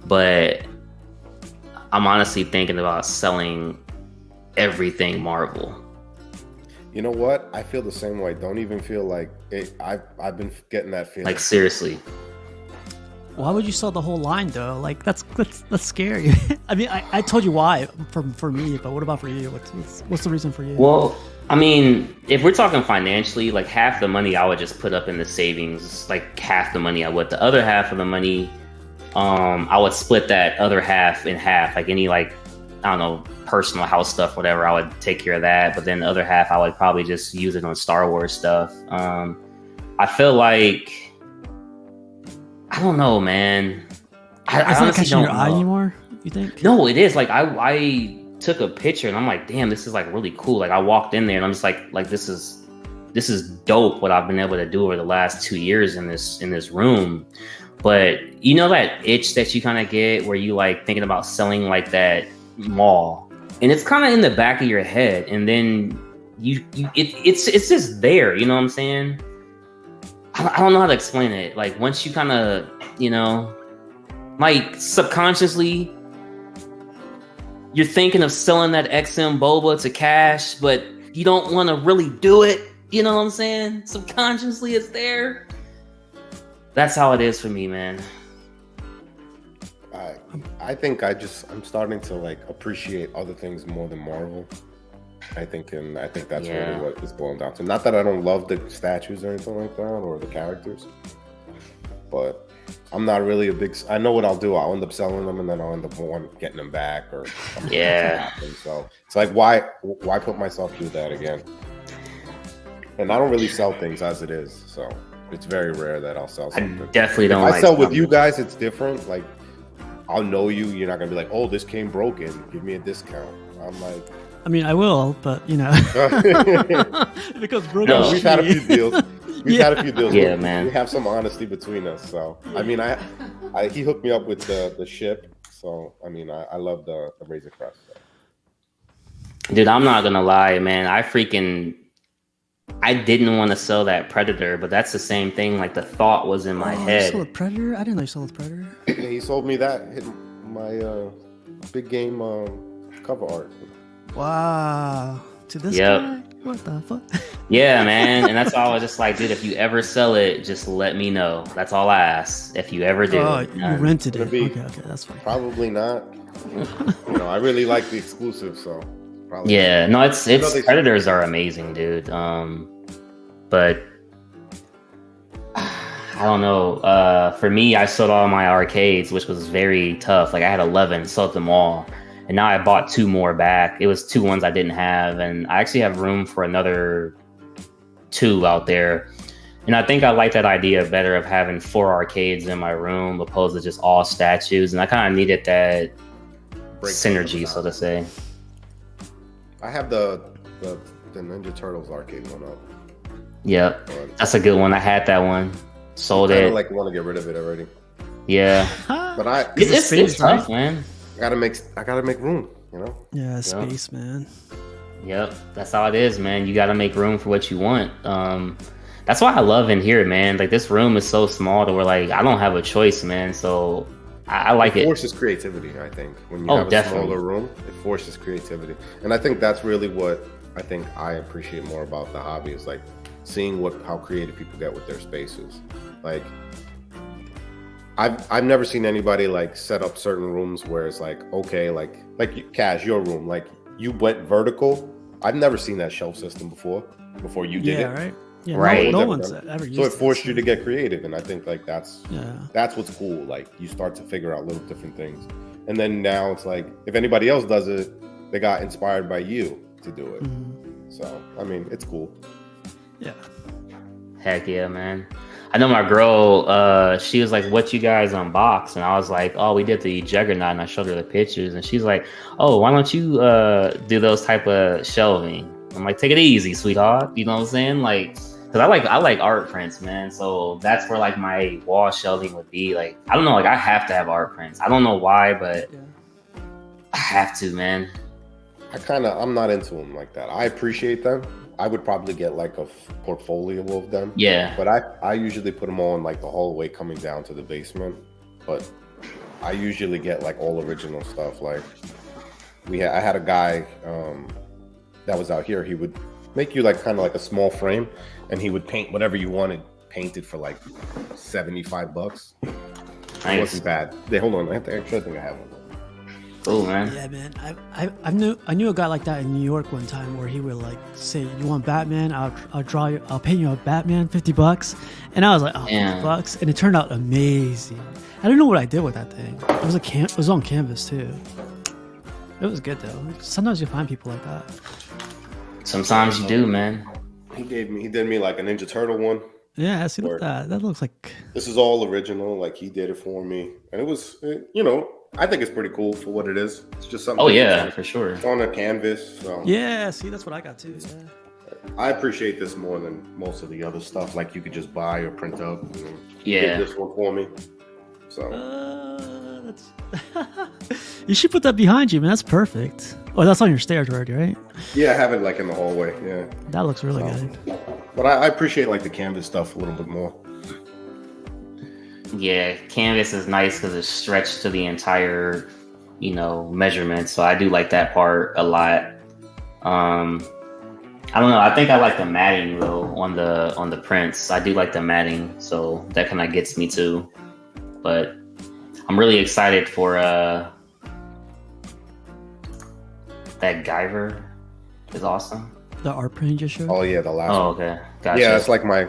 But I'm honestly thinking about selling everything Marvel. You know what? I feel the same way. Don't even feel like it. I've been getting that feeling. Like seriously. why would you sell the whole line though? Like that's scary. I mean, I told you why for me, but what about for you? What's the reason for you? Well, I mean, if we're talking financially, like half the money I would just put up in the savings, like half the money I would. The other half of the money, I would split that other half in half. Like any I don't know, personal house stuff, whatever, I would take care of that. But then the other half, I would probably just use it on Star Wars stuff. I feel like, I don't know, man. It's not catching your eye anymore, you think? No, it is. Like I took a picture and I'm like, damn, this is like really cool. Like I walked in there and I'm just like this is dope what I've been able to do over the last 2 years in this room. But you know that itch that you kind of get where you like thinking about selling like that mall, and it's kind of in the back of your head, and then it's just there. You know what I'm saying? I don't know how to explain it. Like once you kind of, like subconsciously, you're thinking of selling that XM boba to cash, but you don't want to really do it. You know what I'm saying? Subconsciously, it's there. That's how it is for me, man. I think I'm starting to like appreciate other things more than Marvel. I think that's really what it's boiled down to. Not that I don't love the statues or anything like that, or the characters, but I'm not really a big. I know what I'll do. I'll end up selling them, and then I'll end up getting them back, or So it's like, why put myself through that again? And I don't really sell things as it is, so it's very rare that I'll sell something. I definitely don't. If I sell with you guys, it's different. Like, I'll know you. You're not gonna be like, oh, this came broken, give me a discount. I'm like, I mean, I will, but because broken. No, we've had a few deals. We've had a few deals. Yeah, man. We have some honesty between us. So I mean, he hooked me up with the ship. So I mean, I love the Razor Crest. So. Dude, I'm not gonna lie, man. I didn't want to sell that Predator, but that's the same thing. Like the thought was in my head. You sold a Predator? I didn't know you sold a Predator. Yeah, he sold me that. Hit my big game cover art. Wow. To this guy? What the fuck? Yeah, man. And that's all. I was just like, dude, if you ever sell it, just let me know. That's all I ask. If you ever do. Oh, you rented it. Okay, that's fine. Probably not. I really like the exclusive, so probably. Yeah, no, it's Predators are amazing, dude. But I don't know. For me, I sold all my arcades, which was very tough. Like I had 11, sold them all. And now I bought 2 more back. It was 2 ones I didn't have. And I actually have room for another 2 out there. And I think I like that idea better of having 4 arcades in my room opposed to just all statues. And I kind of needed that synergy, so to say. I have the Ninja Turtles arcade one up. Yep. That's a good one. I had that one. Sold it. I want to get rid of it already. Yeah. But it's tough, man. I gotta make room, Yeah, space, man. Yep, that's how it is, man. You gotta make room for what you want. That's why I love in here, man. Like this room is so small to where like I don't have a choice, man. So I like it. It forces creativity, I think. When you have a smaller room, it forces creativity, and I think that's really what I think I appreciate more about the hobby is like seeing how creative people get with their spaces, like. I've never seen anybody like set up certain rooms where it's like, okay, like Cash, your room, like you went vertical. I've never seen that shelf system before you did it. Yeah, right. Yeah, right. No one's ever used it. So it forced you to get creative, and I think like that's what's cool. Like you start to figure out little different things, and then now it's like if anybody else does it, they got inspired by you to do it. So I mean, it's cool. Yeah. Heck yeah, man. I know my girl, she was like, what you guys unboxed? And I was like, oh, we did the Juggernaut, and I showed her the pictures, and she's like, oh, why don't you do those type of shelving? I'm like, take it easy, sweetheart. You know what I'm saying? Like, because I like art prints, man. So that's where like my wall shelving would be. Like, I don't know, like I have to have art prints. I don't know why, but I have to, man. I'm not into them like that. I appreciate them. I would probably get like a portfolio of them. Yeah. But I usually put them all in like the hallway coming down to the basement. But I usually get like all original stuff. Like I had a guy that was out here. He would make you like kind of like a small frame, and he would paint whatever you wanted painted for like $75. Nice. It wasn't bad. Hold on, I think I have one. Oh man. Yeah, man. I knew a guy like that in New York one time where he would like say, "You want Batman? I'll paint you a Batman, $50." And I was like, "Oh, $50," and it turned out amazing. I don't know what I did with that thing. It was on canvas too. It was good though. Sometimes you find people like that. Sometimes you do, man. He did me like a Ninja Turtle one. Yeah, see, look at that. That looks like this is all original. Like he did it for me, and it was, I think it's pretty cool for what it is. It's just something. Oh yeah, for sure. It's on a canvas. So. Yeah, see, that's what I got too. Yeah. I appreciate this more than most of the other stuff. Like you could just buy or print up. Yeah. Did this one for me. So. That's you should put that behind you, man. That's perfect. Oh, that's on your stairs already, right? Yeah, I have it like in the hallway. Yeah. That looks really good. But I appreciate like the canvas stuff a little bit more. Yeah, canvas is nice because it's stretched to the entire, measurement. So I do like that part a lot. I don't know. I think I like the matting though on the prints. I do like the matting, so that kind of gets me too. But I'm really excited for that Guyver is awesome. The art print you showed? Oh yeah, the last one. Oh, okay. Gotcha. Yeah,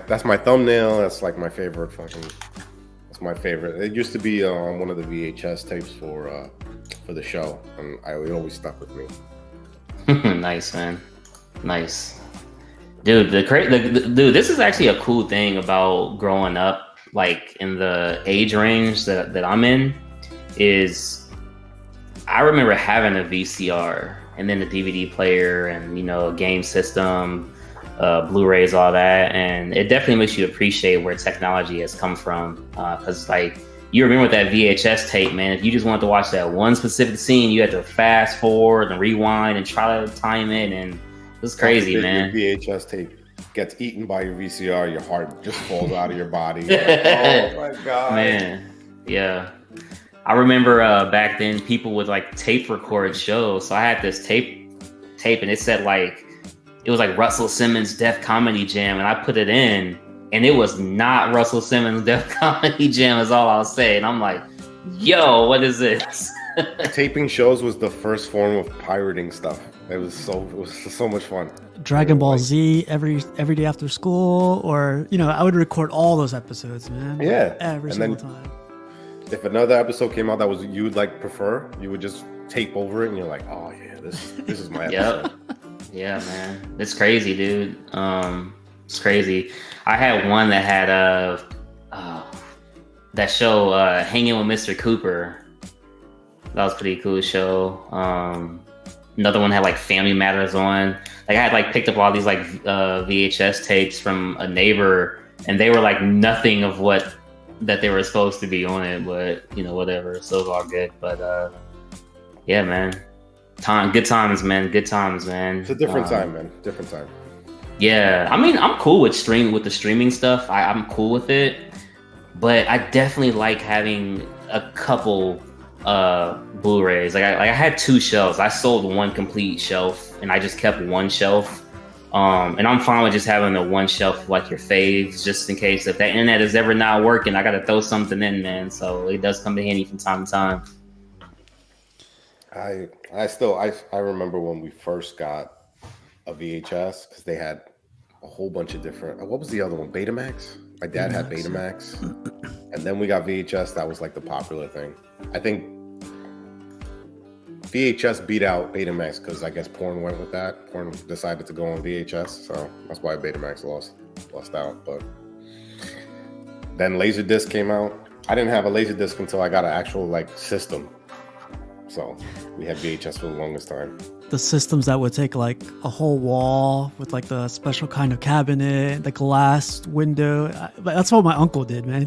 that's my thumbnail. That's like my favorite that's my favorite. It used to be on one of the VHS tapes for the show, and it always stuck with me. Nice, man. Nice. Dude, dude, this is actually a cool thing about growing up, like in the age range that I'm in, is I remember having a VCR and then the DVD player and, a game system, Blu-rays, all that. And it definitely makes you appreciate where technology has come from. Cause like you remember that VHS tape, man, if you just wanted to watch that one specific scene, you had to fast forward and rewind and try to time it. And it was crazy, man. Your VHS tape gets eaten by your VCR, your heart just falls out of your body. Like, oh my God. Man. Yeah. I remember back then people would like tape record shows. So I had this tape and it said it was like Russell Simmons Def Comedy Jam, and I put it in and it was not Russell Simmons Def Comedy Jam is all I'll say. And I'm like, yo, what is this? Taping shows was the first form of pirating stuff. It was so much fun. Dragon Ball Z every day after school, or I would record all those episodes, man. Yeah. Every single time. If another episode came out that was you would like prefer, you would just tape over it, and you're like, oh yeah, this is my episode. Yeah, man, it's crazy, dude. It's crazy. I had one that had that show Hanging with Mr. Cooper. That was a pretty cool show. Another one had like Family Matters on. Like I had like picked up all these like VHS tapes from a neighbor, and they were like nothing of what that they were supposed to be on it, but whatever. So it's all good. But yeah, man. Good times, man. Good times, man. It's a different time, man. Different time. Yeah. I mean, I'm cool with the streaming stuff. I'm cool with it. But I definitely like having a couple Blu-rays. Like I had 2 shelves. I sold one complete shelf and I just kept one shelf. And I'm fine with just having the one shelf like your faves, just in case if that internet is ever not working, I gotta throw something in, man. So it does come in handy from time to time. I remember when we first got a VHS because they had a whole bunch of different. What was the other one? Betamax. My dad had Betamax, and then we got VHS. That was like the popular thing. I think VHS beat out Betamax because I guess porn went with that. Porn decided to go on VHS, so that's why Betamax lost out. But Then Laserdisc came out. I didn't have a Laserdisc until I got an actual like system. So we had VHS for the longest time. The systems that would take like a whole wall with like the special kind of cabinet, the glass window. That's what my uncle did, man.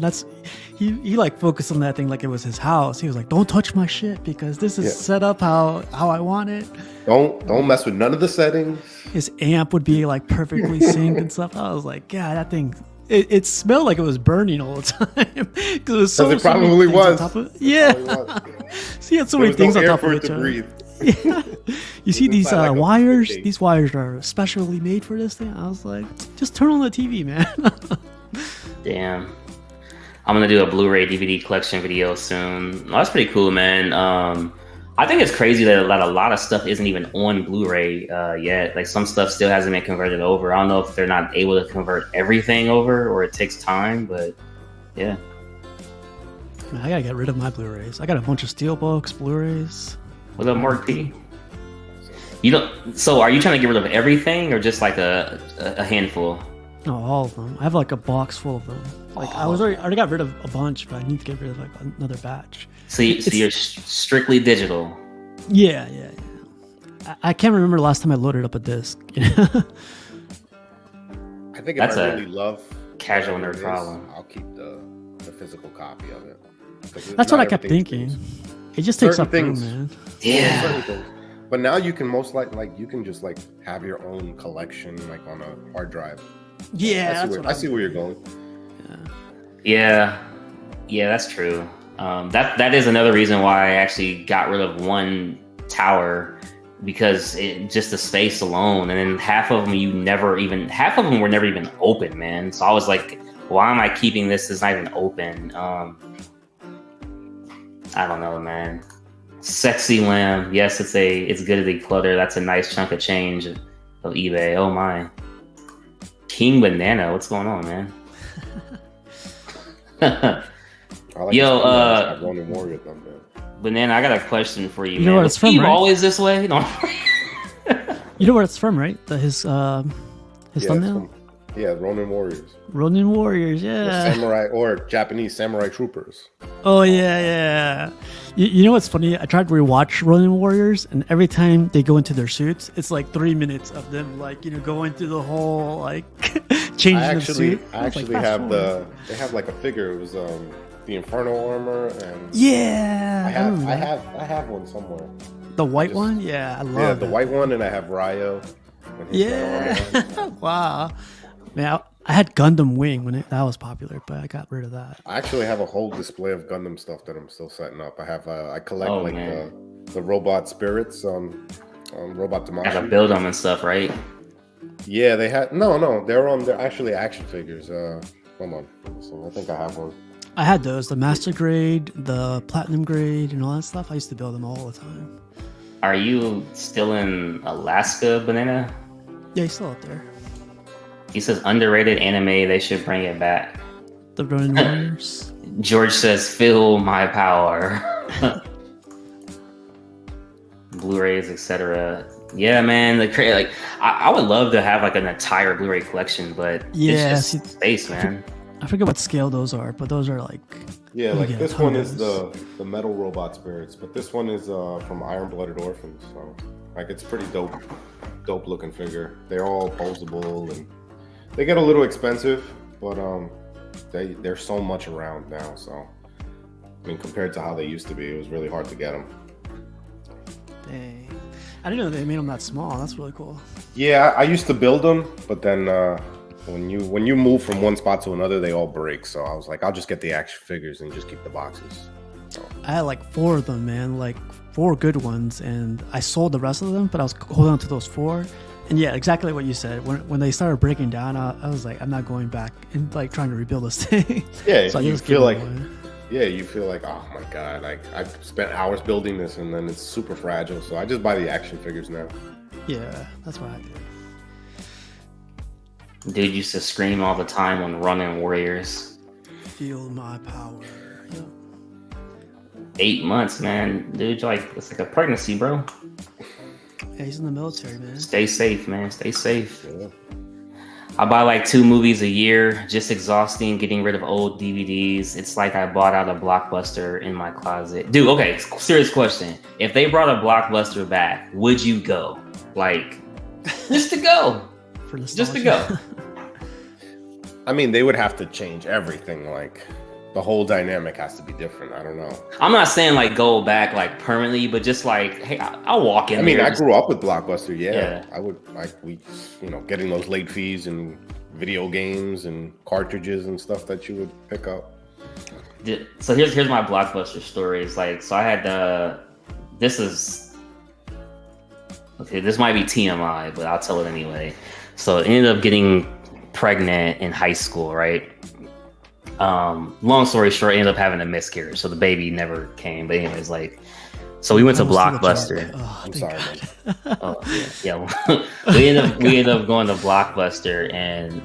He like focused on that thing like it was his house. He was like, "Don't touch my shit because this is set up how I want it. Don't mess with none of the settings." His amp would be like perfectly synced and stuff. I was like, "God, that thing." It smelled like it was burning all the time because it was so. It probably was. Yeah. So he had so many things on top of each other. Yeah. You see these like wires? These wires are specially made for this thing. I was like, just turn on the TV, man. Damn. I'm gonna do a Blu-ray DVD collection video soon. Oh, that's pretty cool, man. I think it's crazy that a lot of stuff isn't even on Blu-ray yet. Like some stuff still hasn't been converted over. I don't know if they're not able to convert everything over or it takes time, but yeah. Man, I gotta get rid of my Blu-rays. I got a bunch of Steelbooks, Blu-rays. What's up, Mark P? So are you trying to get rid of everything or just like a handful? No, all of them. I have like a box full of them. Like I already got rid of a bunch, but I need to get rid of like another batch. So you're strictly digital. Yeah. I can't remember the last time I loaded up a disc. I think if I really love casual nerd problem, I'll keep the physical copy of it. That's what I kept thinking. It just takes up room, man. Yeah. But now you can most like you can just like have your own collection like on a hard drive. Yeah, I see where you're going. Yeah, that's true. That is another reason why I actually got rid of one tower because just the space alone, and then half of them were never even open, man. So I was like, why am I keeping this? It's not even open. I don't know, man. Sexy Lamb. Yes, it's good to declutter. That's a nice chunk of change of eBay. Oh my. King Banana. What's going on, man? Yo, Ronin Warrior thumbnail. Banana, I got a question for you, man. Know where it's from, right? Always this way? No. You know where it's from, right? His thumbnail? Ronin Warriors. Ronin Warriors, yeah. Samurai or Japanese samurai troopers. Oh, yeah. You know what's funny? I tried to rewatch Ronin Warriors, and every time they go into their suits, it's like 3 minutes of them, like, going through the whole, like, changing the suit. I actually have they have like a figure. It was the Inferno armor, and yeah, I have one somewhere. The white one, yeah, I love it. The white one, and I have Ryo. Yeah, wow, man. I had Gundam Wing when that was popular, but I got rid of that. I actually have a whole display of Gundam stuff that I'm still setting up. I have I collect the robot spirits Robot Tamashi. I gotta build them and stuff, right? Yeah, they had they're actually action figures. Hold on. So I think I have one. I had those, the master grade, the platinum grade, and all that stuff. I used to build them all the time. Are you still in Alaska, Banana? Yeah, he's still out there. He says underrated anime, they should bring it back. The Ronin Warriors. George says, feel my power. Blu-rays, etc. Yeah, man. I would love to have like an entire Blu-ray collection, but it's just space, man. I forget what scale those are, but those are like... Yeah, like this one is the metal robot spirits, but this one is from Iron Blooded Orphans. So like it's pretty dope looking figure. They're all posable and they get a little expensive, but they're so much around now. So I mean, compared to how they used to be, it was really hard to get them. Dang, I didn't know they made them that small. That's really cool. Yeah, I used to build them, but then when you move from one spot to another, they all break. So I was like, I'll just get the action figures and just keep the boxes. So. I had like 4 of them, man, like 4 good ones, and I sold the rest of them, but I was holding on to those 4. And yeah, exactly what you said. When they started breaking down, I was like, I'm not going back and like trying to rebuild this thing. Yeah, so you feel like, oh my god, like I've spent hours building this, and then it's super fragile. So I just buy the action figures now. Yeah, that's what I did. Dude used to scream all the time on Ronin Warriors. Feel my power. Yep. 8 months, man. Dude, it's like a pregnancy, bro. Yeah, he's in the military, man. Stay safe, man. Stay safe. Yeah. I buy like 2 movies a year, just exhausting, getting rid of old DVDs. It's like I bought out a Blockbuster in my closet. Dude, okay, serious question. If they brought a Blockbuster back, would you go? Like, just to go. Just to go. I mean, they would have to change everything. Like, the whole dynamic has to be different. I don't know. I'm not saying like go back like permanently, but just like, hey, I'll walk in. I mean, there. I grew up with Blockbuster. Yeah, I would like getting those late fees and video games and cartridges and stuff that you would pick up. So here's my Blockbuster story. It's like, so I had this might be TMI, but I'll tell it anyway. So I ended up getting pregnant in high school, right? Long story short, I ended up having a miscarriage, so the baby never came. But anyways, like, so we went to Blockbuster. I'm sorry, man. Oh yeah. we ended up going to Blockbuster, and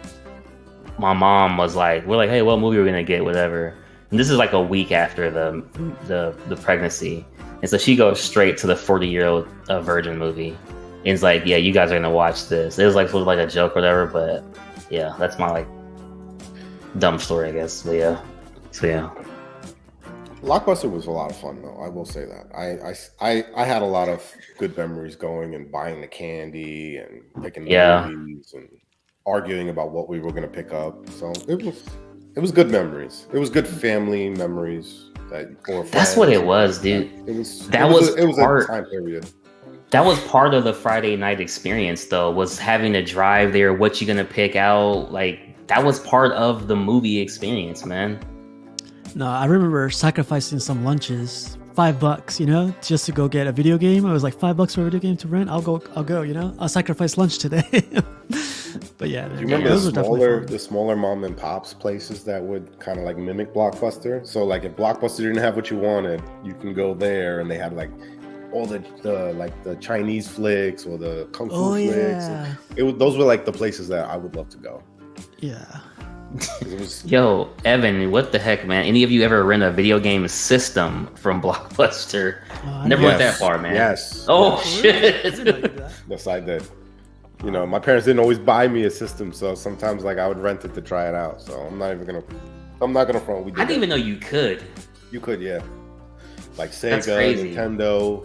my mom was like, "We're like, hey, what movie we're gonna get, whatever." And this is like a week after the pregnancy, and so she goes straight to the 40-year-old virgin movie, and it's like, "Yeah, you guys are gonna watch this." It was like sort of like a joke or whatever, but yeah, that's my like dumb story, I guess. But yeah, so yeah. Blockbuster was a lot of fun, though. I will say that. I had a lot of good memories going and buying the candy and picking the movies and arguing about what we were going to pick up. So it was good memories. It was good family memories. That's what it was, dude. It was a time period. That was part of the Friday night experience, though, was having to drive there, what you gonna pick out. Like, that was part of the movie experience, man. No, I remember sacrificing some lunches, $5, just to go get a video game. It was like $5 for a video game to rent. I'll go, I'll sacrifice lunch today. But yeah, do you remember the smaller mom and pops places that would kind of like mimic Blockbuster? So like if Blockbuster didn't have what you wanted, you can go there and they had like all the Chinese flicks or the kung fu flicks. Yeah. Those were like the places that I would love to go. Yeah. Yo, Evan, what the heck, man? Any of you ever rent a video game system from Blockbuster? Never went that far, man. Yes. Oh, shit. Yes, I did. My parents didn't always buy me a system, so sometimes like I would rent it to try it out. So I'm not gonna front. I didn't even know you could. You could, yeah. Like Sega, Nintendo.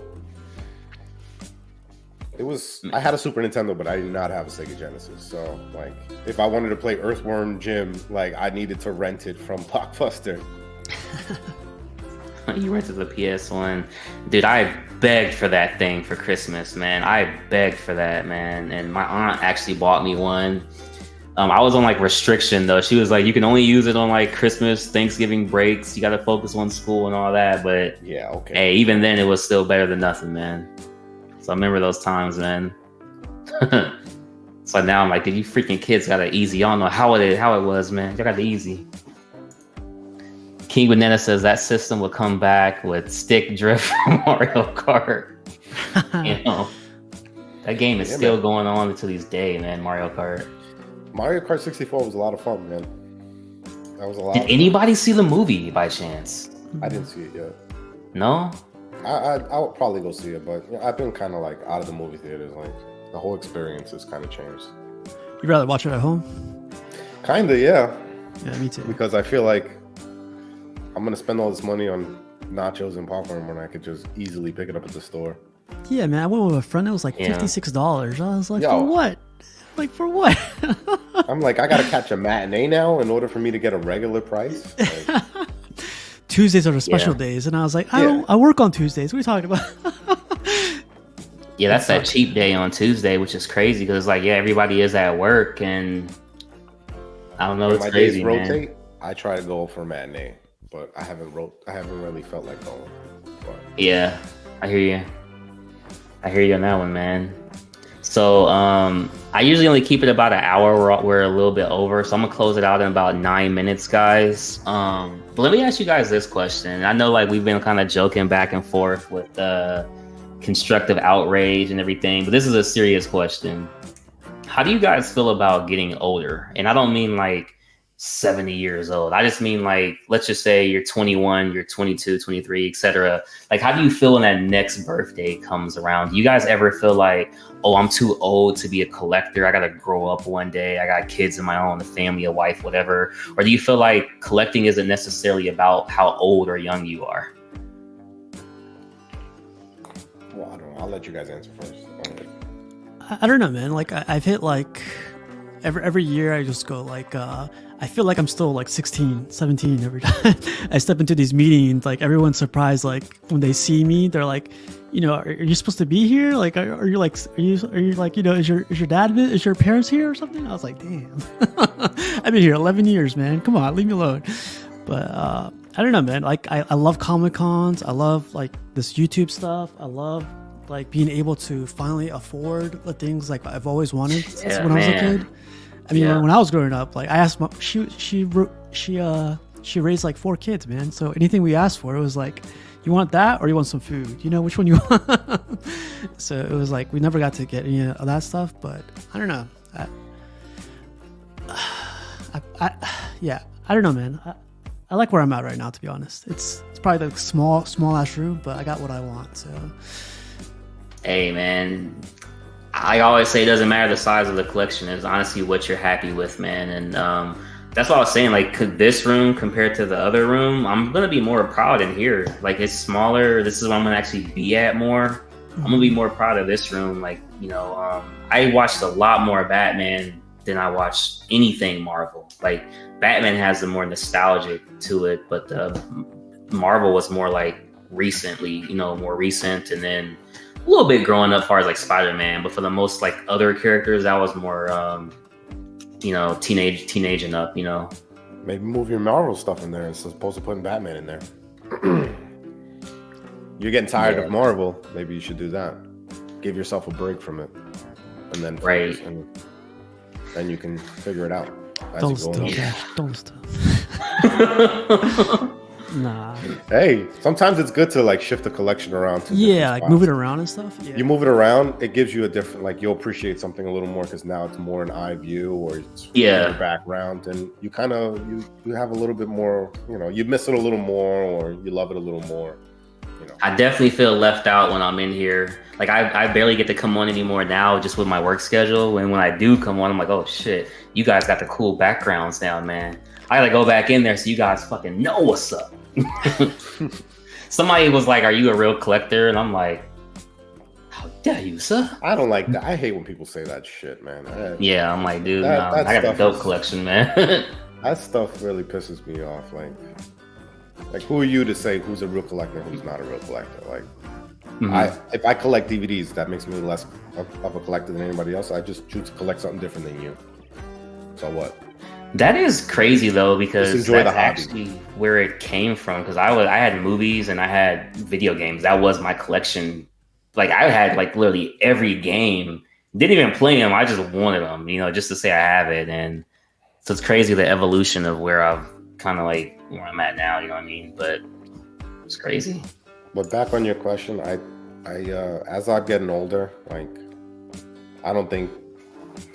I had a Super Nintendo, but I did not have a Sega Genesis. So, like, if I wanted to play Earthworm Jim, like, I needed to rent it from Blockbuster. You rented the PS1. Dude, I begged for that thing for Christmas, man. I begged for that, man. And my aunt actually bought me one. I was on, like, restriction, though. She was like, you can only use it on, like, Christmas, Thanksgiving breaks. You got to focus on school and all that. But, yeah, okay. Hey, even then, it was still better than nothing, man. So I remember those times, man. So now I'm like, dude, you freaking kids got it easy. Y'all know how it was, man. Y'all got it easy. King Banana says that system will come back with stick drift from Mario Kart. That game is still going on to this day, man. Mario Kart 64 was a lot of fun, man. That was a lot. Did anybody see the movie by chance? I didn't see it yet. No? I would probably go see it, but I've been kind of like out of the movie theaters. Like the whole experience has kind of changed. You'd rather watch it at home? Kinda, yeah. Yeah, me too. Because I feel like I'm gonna spend all this money on nachos and popcorn when I could just easily pick it up at the store. Yeah, man. I went with a friend. It was like $56. I was like, for what? Like, for what? I'm like, I gotta catch a matinee now in order for me to get a regular price. Like, Tuesdays are the special days, and I was like, I work on Tuesdays. What are you talking about? Yeah, that's that cheap day on Tuesday, which is crazy because, like, everybody is at work, and I don't know, it's crazy, man. Rotate, I try to go for matinee, but I haven't really felt like going. But. Yeah, I hear you on that one, man. So I usually only keep it about an hour. We're a little bit over, so I'm gonna close it out in about 9 minutes, guys. But let me ask you guys this question. I know, like, we've been kind of joking back and forth with constructive outrage and everything, but this is a serious question. How do you guys feel about getting older? And I don't mean like 70 years old. I just mean, like, let's just say you're 21, you're 22, 23, etc. Like, how do you feel when that next birthday comes around? Do you guys ever feel like, oh, I'm too old to be a collector, I gotta grow up one day, I got kids of my own, a family, a wife, whatever? Or do you feel like collecting isn't necessarily about how old or young you are? Well, I don't know. I'll let you guys answer first. I don't know, man. Like I've hit like every year I just go like I feel like I'm still like 16, 17 every time I step into these meetings. Like everyone's surprised, like when they see me, they're like, you know, are you supposed to be here? Like, are you like, are you like, you know, is your dad, is your parents here or something? I was like, damn, I've been here 11 years, man. Come on, leave me alone. But I don't know, man. Like I love Comic Cons. I love like this YouTube stuff. I love like being able to finally afford the things like I've always wanted since when I was a kid. I mean, when I was growing up, like I asked mom, she raised like 4 kids, man. So anything we asked for, it was like, you want that or you want some food? You know, which one you want? So it was like, we never got to get any of that stuff, but I don't know. I don't know, man. I like where I'm at right now, to be honest. It's probably like small ass room, but I got what I want. So, hey, man, I always say it doesn't matter the size of the collection. It's honestly what you're happy with, man. And that's what I was saying. Like, could this room compared to the other room, I'm gonna be more proud in here. Like, it's smaller. This is what I'm gonna actually be at more. I'm gonna be more proud of this room. Like, you know, I watched a lot more Batman than I watched anything Marvel. Like, Batman has the more nostalgic to it, but Marvel was more like recently, you know, more recent, and then a little bit growing up as far as like Spider-Man, but for the most like other characters, that was more you know, teenage and up, you know. Maybe move your Marvel stuff in there as opposed to putting Batman in there. You're getting tired of Marvel, maybe you should do that. Give yourself a break from it, and then focus, and then you can figure it out. Don't stop. Nah. Hey, sometimes it's good to like shift the collection around. Like move it around and stuff. Yeah. You move it around, it gives you a different, like you'll appreciate something a little more because now it's more an eye view or it's your background, and you kind of you have a little bit more. You know, you miss it a little more, or you love it a little more. You know. I definitely feel left out when I'm in here. Like I barely get to come on anymore now, just with my work schedule. And when I do come on, I'm like, oh shit, you guys got the cool backgrounds now, man. I gotta go back in there so you guys fucking know what's up. Somebody was like, are you a real collector? And I'm like, how dare you, sir? I don't like that. I hate when people say that shit, man. I'm like, dude, I got a dope collection, man. That stuff really pisses me off. Like who are you to say who's a real collector, who's not a real collector? Like, if I collect DVDs, that makes me less of a collector than anybody else. I just choose to collect something different than you. So what? That is crazy though, because that's actually where it came from. Because I had movies and I had video games. That was my collection. Like I had like literally every game. Didn't even play them. I just wanted them, you know, just to say I have it. And so it's crazy the evolution of where I've kind of like where I'm at now. You know what I mean? But it's crazy. But back on your question, I as I'm getting older, like I don't think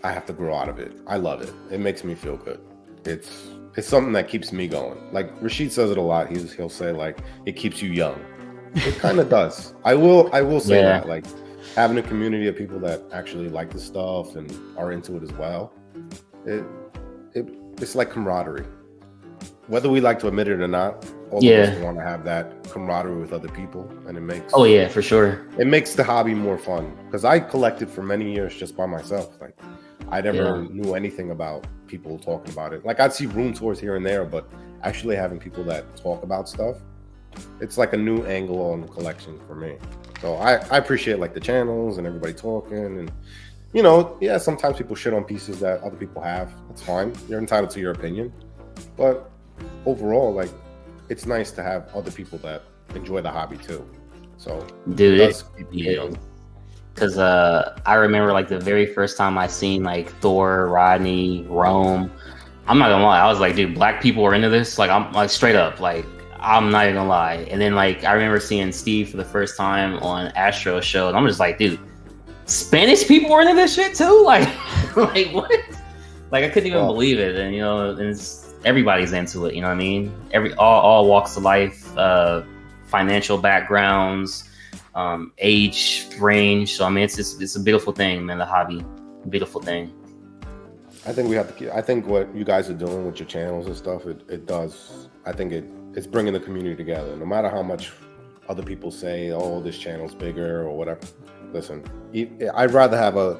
I have to grow out of it. I love it. It makes me feel good. It's something that keeps me going. Like Rashid says it a lot. He'll say like it keeps you young. It kind of does. I will say that. Like having a community of people that actually like the stuff and are into it as well. It's like camaraderie. Whether we like to admit it or not, all of us want to have that camaraderie with other people, and it makes for sure. It makes the hobby more fun because I collected for many years just by myself. Like I never knew anything about people talking about it. Like I'd see room tours here and there, but actually having people that talk about stuff, it's like a new angle on the collection for me. So I appreciate like the channels and everybody talking, and you know, sometimes people shit on pieces that other people have. That's fine. You're entitled to your opinion, but overall, like it's nice to have other people that enjoy the hobby too. So dude, because I remember like the very first time I seen like Thor, Rodney, Rome. I'm not gonna lie, I was like, dude, black people are into this. Like I'm like straight up, like I'm not even gonna lie. And then like I remember seeing Steve for the first time on Astro show, and I'm just like, dude, Spanish people were into this shit too. Like, like what? Like I couldn't even believe it. And you know, and it's everybody's into it. You know what I mean? All walks of life, financial backgrounds, age range. So I mean, it's a beautiful thing, man. The hobby, beautiful thing. I think we have to keep. I think what you guys are doing with your channels and stuff, it does. I think it's bringing the community together. No matter how much other people say, "Oh, this channel's bigger" or whatever. Listen, I'd rather have a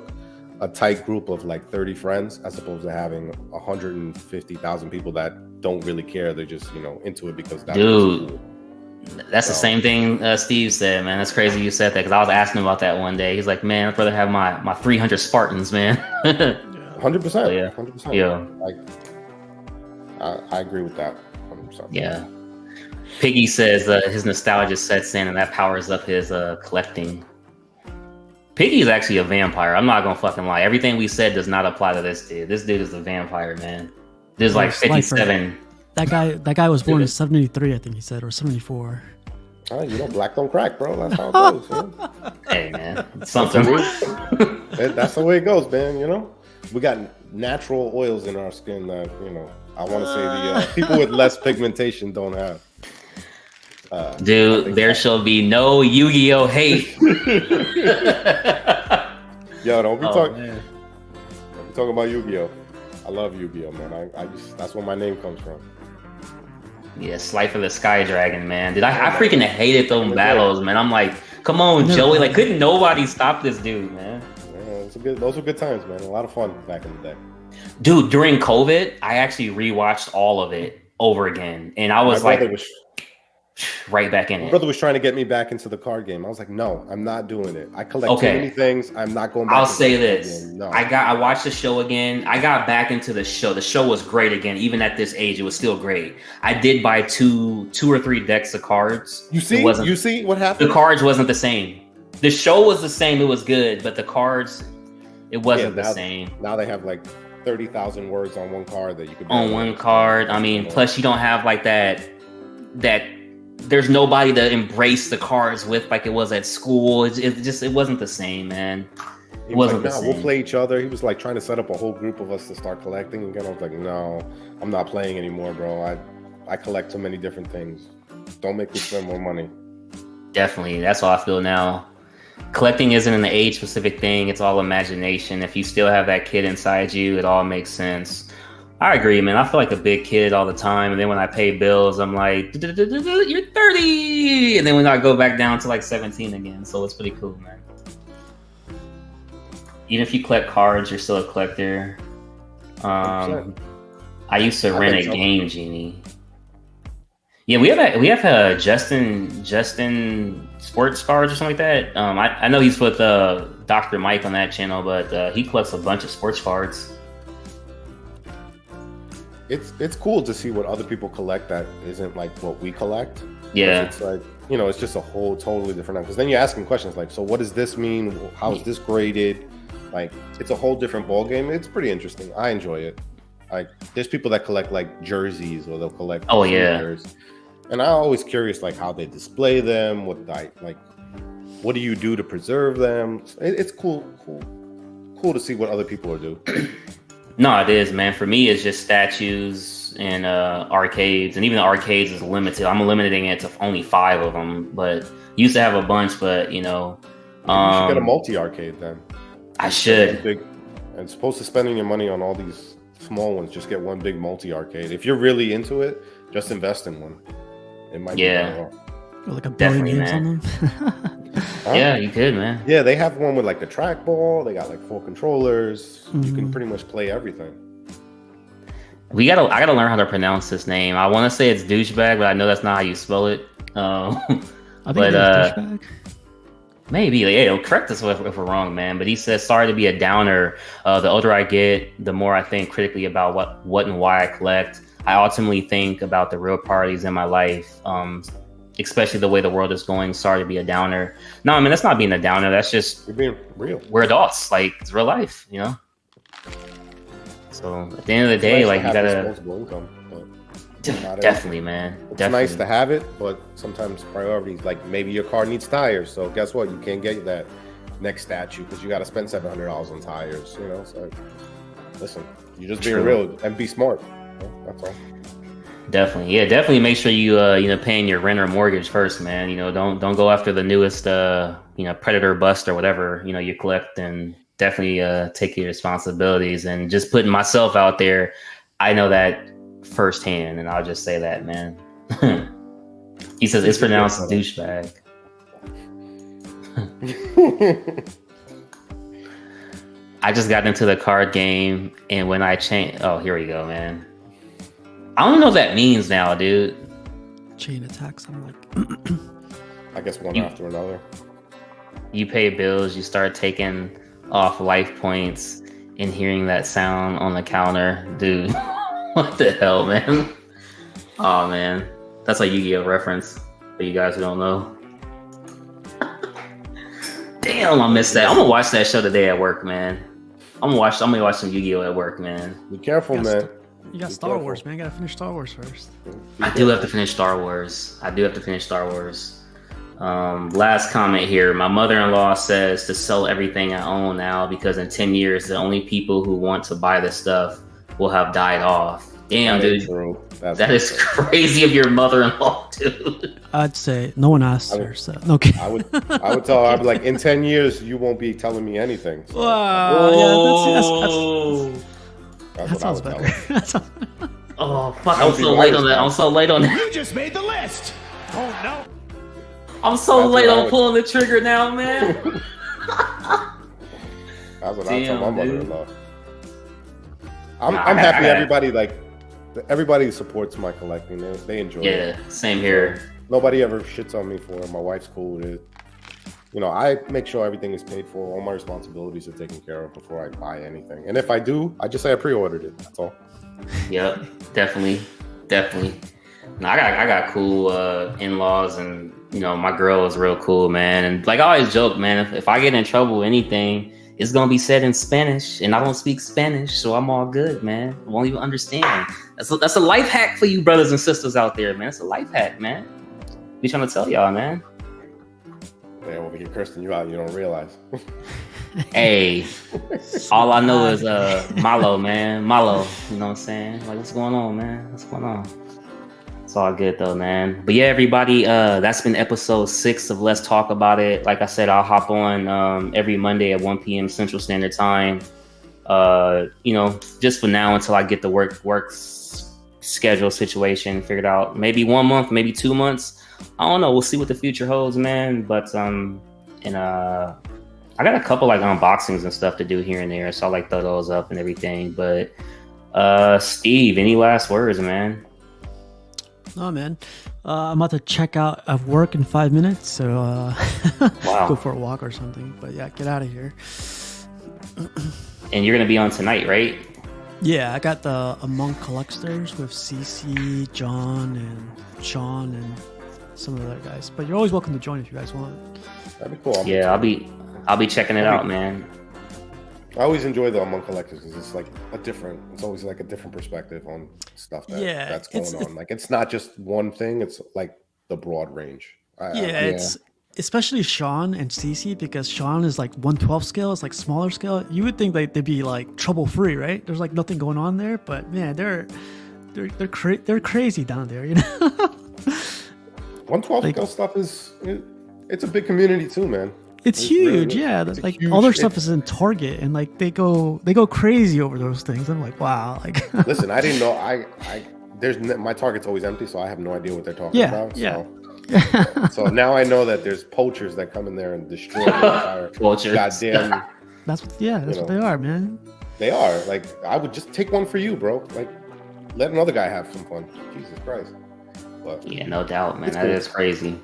tight group of like 30 friends as opposed to having 150,000 people that don't really care. They're just into it because that's cool. That's the same thing Steve said, man. That's crazy you said that because I was asking him about that one day. He's like, man, I'd rather have my 300 Spartans, man. 100%. So, yeah. 100%. Yeah. Like, I agree with that. 100%. Yeah. Piggy says his nostalgia sets in and that powers up his collecting. Piggy is actually a vampire. I'm not gonna fucking lie. Everything we said does not apply to this dude. This dude is a vampire, man. There's like 57. That guy was born in 73, I think he said, or 74. Black don't crack, bro. That's how it goes. Hey, man. Something. That's the way it goes, man. We got natural oils in our skin that, I want to say the people with less pigmentation don't have. Dude, there shall be no Yu-Gi-Oh hate. Yo, don't be talking about Yu-Gi-Oh. I love Yu-Gi-Oh, man. I just that's where my name comes from. Yeah, Slifer the Sky Dragon, man. Dude, I freaking hated those battles, man. I'm like, come on, Joey. Like, couldn't nobody stop this dude, man? Yeah, those were good times, man. A lot of fun back in the day. Dude, during COVID, I actually rewatched all of it over again, and I was right back in it. My brother was trying to get me back into the card game. I was like, no, I'm not doing it. I collect too many things. I'm not going back. I'll say this. No. I watched the show again. I got back into the show. The show was great again. Even at this age, it was still great. I did buy two or three decks of cards. You see what happened? The cards wasn't the same. The show was the same. It was good, but the cards, it wasn't the same. Now they have like 30,000 words on one card that you could on one card. I mean, plus you don't have like that there's nobody to embrace the cards with like it was at school. It wasn't the same, man. It wasn't the same. We'll play each other. He was like trying to set up a whole group of us to start collecting again. I was like, no, I'm not playing anymore, bro. I collect so many different things. Don't make me spend more money. Definitely. That's how I feel now. Collecting isn't an age specific thing. It's all imagination. If you still have that kid inside you, it all makes sense. I agree, man. I feel like a big kid all the time. And then when I pay bills, I'm like, you're 30. And then when I go back down to like 17 again. So it's pretty cool, man. Even if you collect cards, you're still a collector. I used to rent a Game Genie. Yeah, we have Justin Sports Cards or something like that. I know he's with Dr. Mike on that channel, but he collects a bunch of sports cards. It's cool to see what other people collect that isn't like what we collect. Yeah, it's like it's just a whole totally different. Because then you ask them questions like, so what does this mean? How is this graded? Like, it's a whole different ball game. It's pretty interesting. I enjoy it. Like, there's people that collect like jerseys or they'll collect. Oh yeah. And I'm always curious like how they display them. What do you do to preserve them? It's cool to see what other people are doing. No, it is, man. For me, it's just statues and arcades, and even the arcades is limited. I'm limiting it to only 5 of them, but used to have a bunch. But you should get a multi-arcade then. I should. And supposed to spending your money on all these small ones, just get one big multi-arcade. If you're really into it, just invest in one. It might be or like a billion games on them. Yeah, you could, man. Yeah, they have one with like the trackball. They got like 4 controllers. You can pretty much play everything. I gotta learn how to pronounce this name. I want to say it's douchebag, but I know that's not how you spell it. I think it's douchebag. Maybe. Yeah, correct us if we're wrong, man. But he says, sorry to be a downer. The older I get, the more I think critically about what and why I collect. I ultimately think about the real priorities in my life, especially the way the world is going. Sorry to be a downer. No, I mean, that's not being a downer. That's just... You're being real. We're adults. Like, it's real life, So, at the end of the day, like, you gotta... Income, definitely, man. It's nice to have it, but sometimes priorities, like maybe your car needs tires, so guess what? You can't get that next statue because you got to spend $700 on tires. So listen, you're just being real and be smart. That's all. Definitely, yeah, definitely make sure you paying your rent or mortgage first, man. Don't go after the newest predator bust or whatever you collect, and definitely take your responsibilities. And just putting myself out there, I know that firsthand, and I'll just say that, man. He says it's pronounced douchebag. I just got into the card game, and when I changed, oh, here we go, man. I don't know what that means now, dude. Chain attacks. I'm like, I guess one after another. You pay bills, you start taking off life points, and hearing that sound on the counter, dude. What the hell, man? Oh man, that's a Yu-Gi-Oh reference for you guys who don't know. Damn, I missed that. I'm gonna watch that show today at work, man. I'm gonna watch some Yu-Gi-Oh at work, man. Be careful, man. You got Star Wars, man. You gotta finish Star Wars first. I do have to finish Star Wars. Last comment here. My mother-in-law says to sell everything I own now because in 10 years, the only people who want to buy this stuff will have died off. Damn, dude. That is crazy of your mother-in-law, dude. I'd say no one asked her, so no kidding. I would tell her, I'd be like, in 10 years, you won't be telling me anything. So. That sounds better. Oh, fuck. I'm so late on that. You just made the list. Oh, no. I'm so late on pulling the trigger now, man. That's what I tell my mother-in-law. I'm happy everybody supports my collecting. They enjoy it. Yeah, same here. Nobody ever shits on me for it. My wife's cool with it. I make sure everything is paid for. All my responsibilities are taken care of before I buy anything. And if I do, I just say I pre-ordered it. That's all. Yep, definitely. No, I got cool in-laws, and my girl is real cool, man. And like I always joke, man, if I get in trouble with anything, it's gonna be said in Spanish, and I don't speak Spanish, so I'm all good, man. I won't even understand. That's a life hack for you brothers and sisters out there, man. It's a life hack, man. We trying to tell y'all, man. Yeah, when we get cursing you out, you don't realize. Hey, all I know is Malo, man. Malo, you know what I'm saying? Like, what's going on, man? What's going on? It's all good though, man. But yeah, everybody, that's been episode 6 of Let's Talk About It. Like I said, I'll hop on every Monday at 1 p.m. Central Standard Time. Just for now until I get the work schedule situation figured out. Maybe 1 month, maybe 2 months. I don't know. We'll see what the future holds, man. But I got a couple like unboxings and stuff to do here and there, so I like throw those up and everything. But Steve, any last words, man? No, man. I'm about to check out of work in 5 minutes, so go for a walk or something. But yeah, get out of here. And you're gonna be on tonight, right? Yeah, I got the Among Collectors with CC, John, and Sean, and some of the other guys. But you're always welcome to join if you guys want. That'd be cool. Yeah, I'll be checking it out, man. I always enjoy the Among Collectors because it's always like a different perspective on stuff that's going on. Like it's not just one thing; it's like the broad range. It's especially Sean and Cece, because Sean is like 1/12 scale. It's like smaller scale. You would think they'd be like trouble free, right? There's like nothing going on there, but man, they're crazy down there, 1/12 scale stuff it's a big community too, man. It's huge, yeah. Like all their stuff is in Target, and like they go crazy over those things. I'm like, wow. Like, listen, I didn't know. My Target's always empty, so I have no idea what they're talking about. Yeah. So now I know that there's poachers that come in there and destroy the entire goddamn. That's what they are, man. They are. Like, I would just take one for you, bro. Like, let another guy have some fun. Jesus Christ. But, yeah, no doubt, man. That is crazy.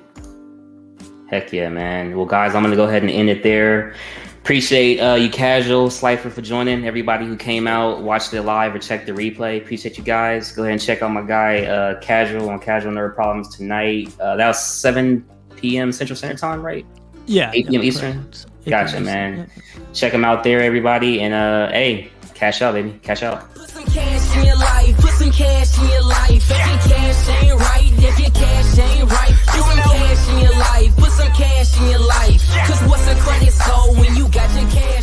Heck yeah, man. Well, guys, I'm going to go ahead and end it there. Appreciate you, Casual, Slifer, for joining. Everybody who came out, watched it live, or checked the replay. Appreciate you guys. Go ahead and check out my guy, Casual, on Casual Nerd Problems tonight. That was 7 p.m. Central Standard Time, right? Yeah. 8 p.m. Eastern? Gotcha, man. Yeah. Check them out there, everybody. And, hey, cash out, baby. Cash out. Put some cash in your life. Put some cash in your life. If your cash ain't right, if your cash ain't right, put some cash in your life. Put some cash in your life. Cause what's a credit score when you got your cash?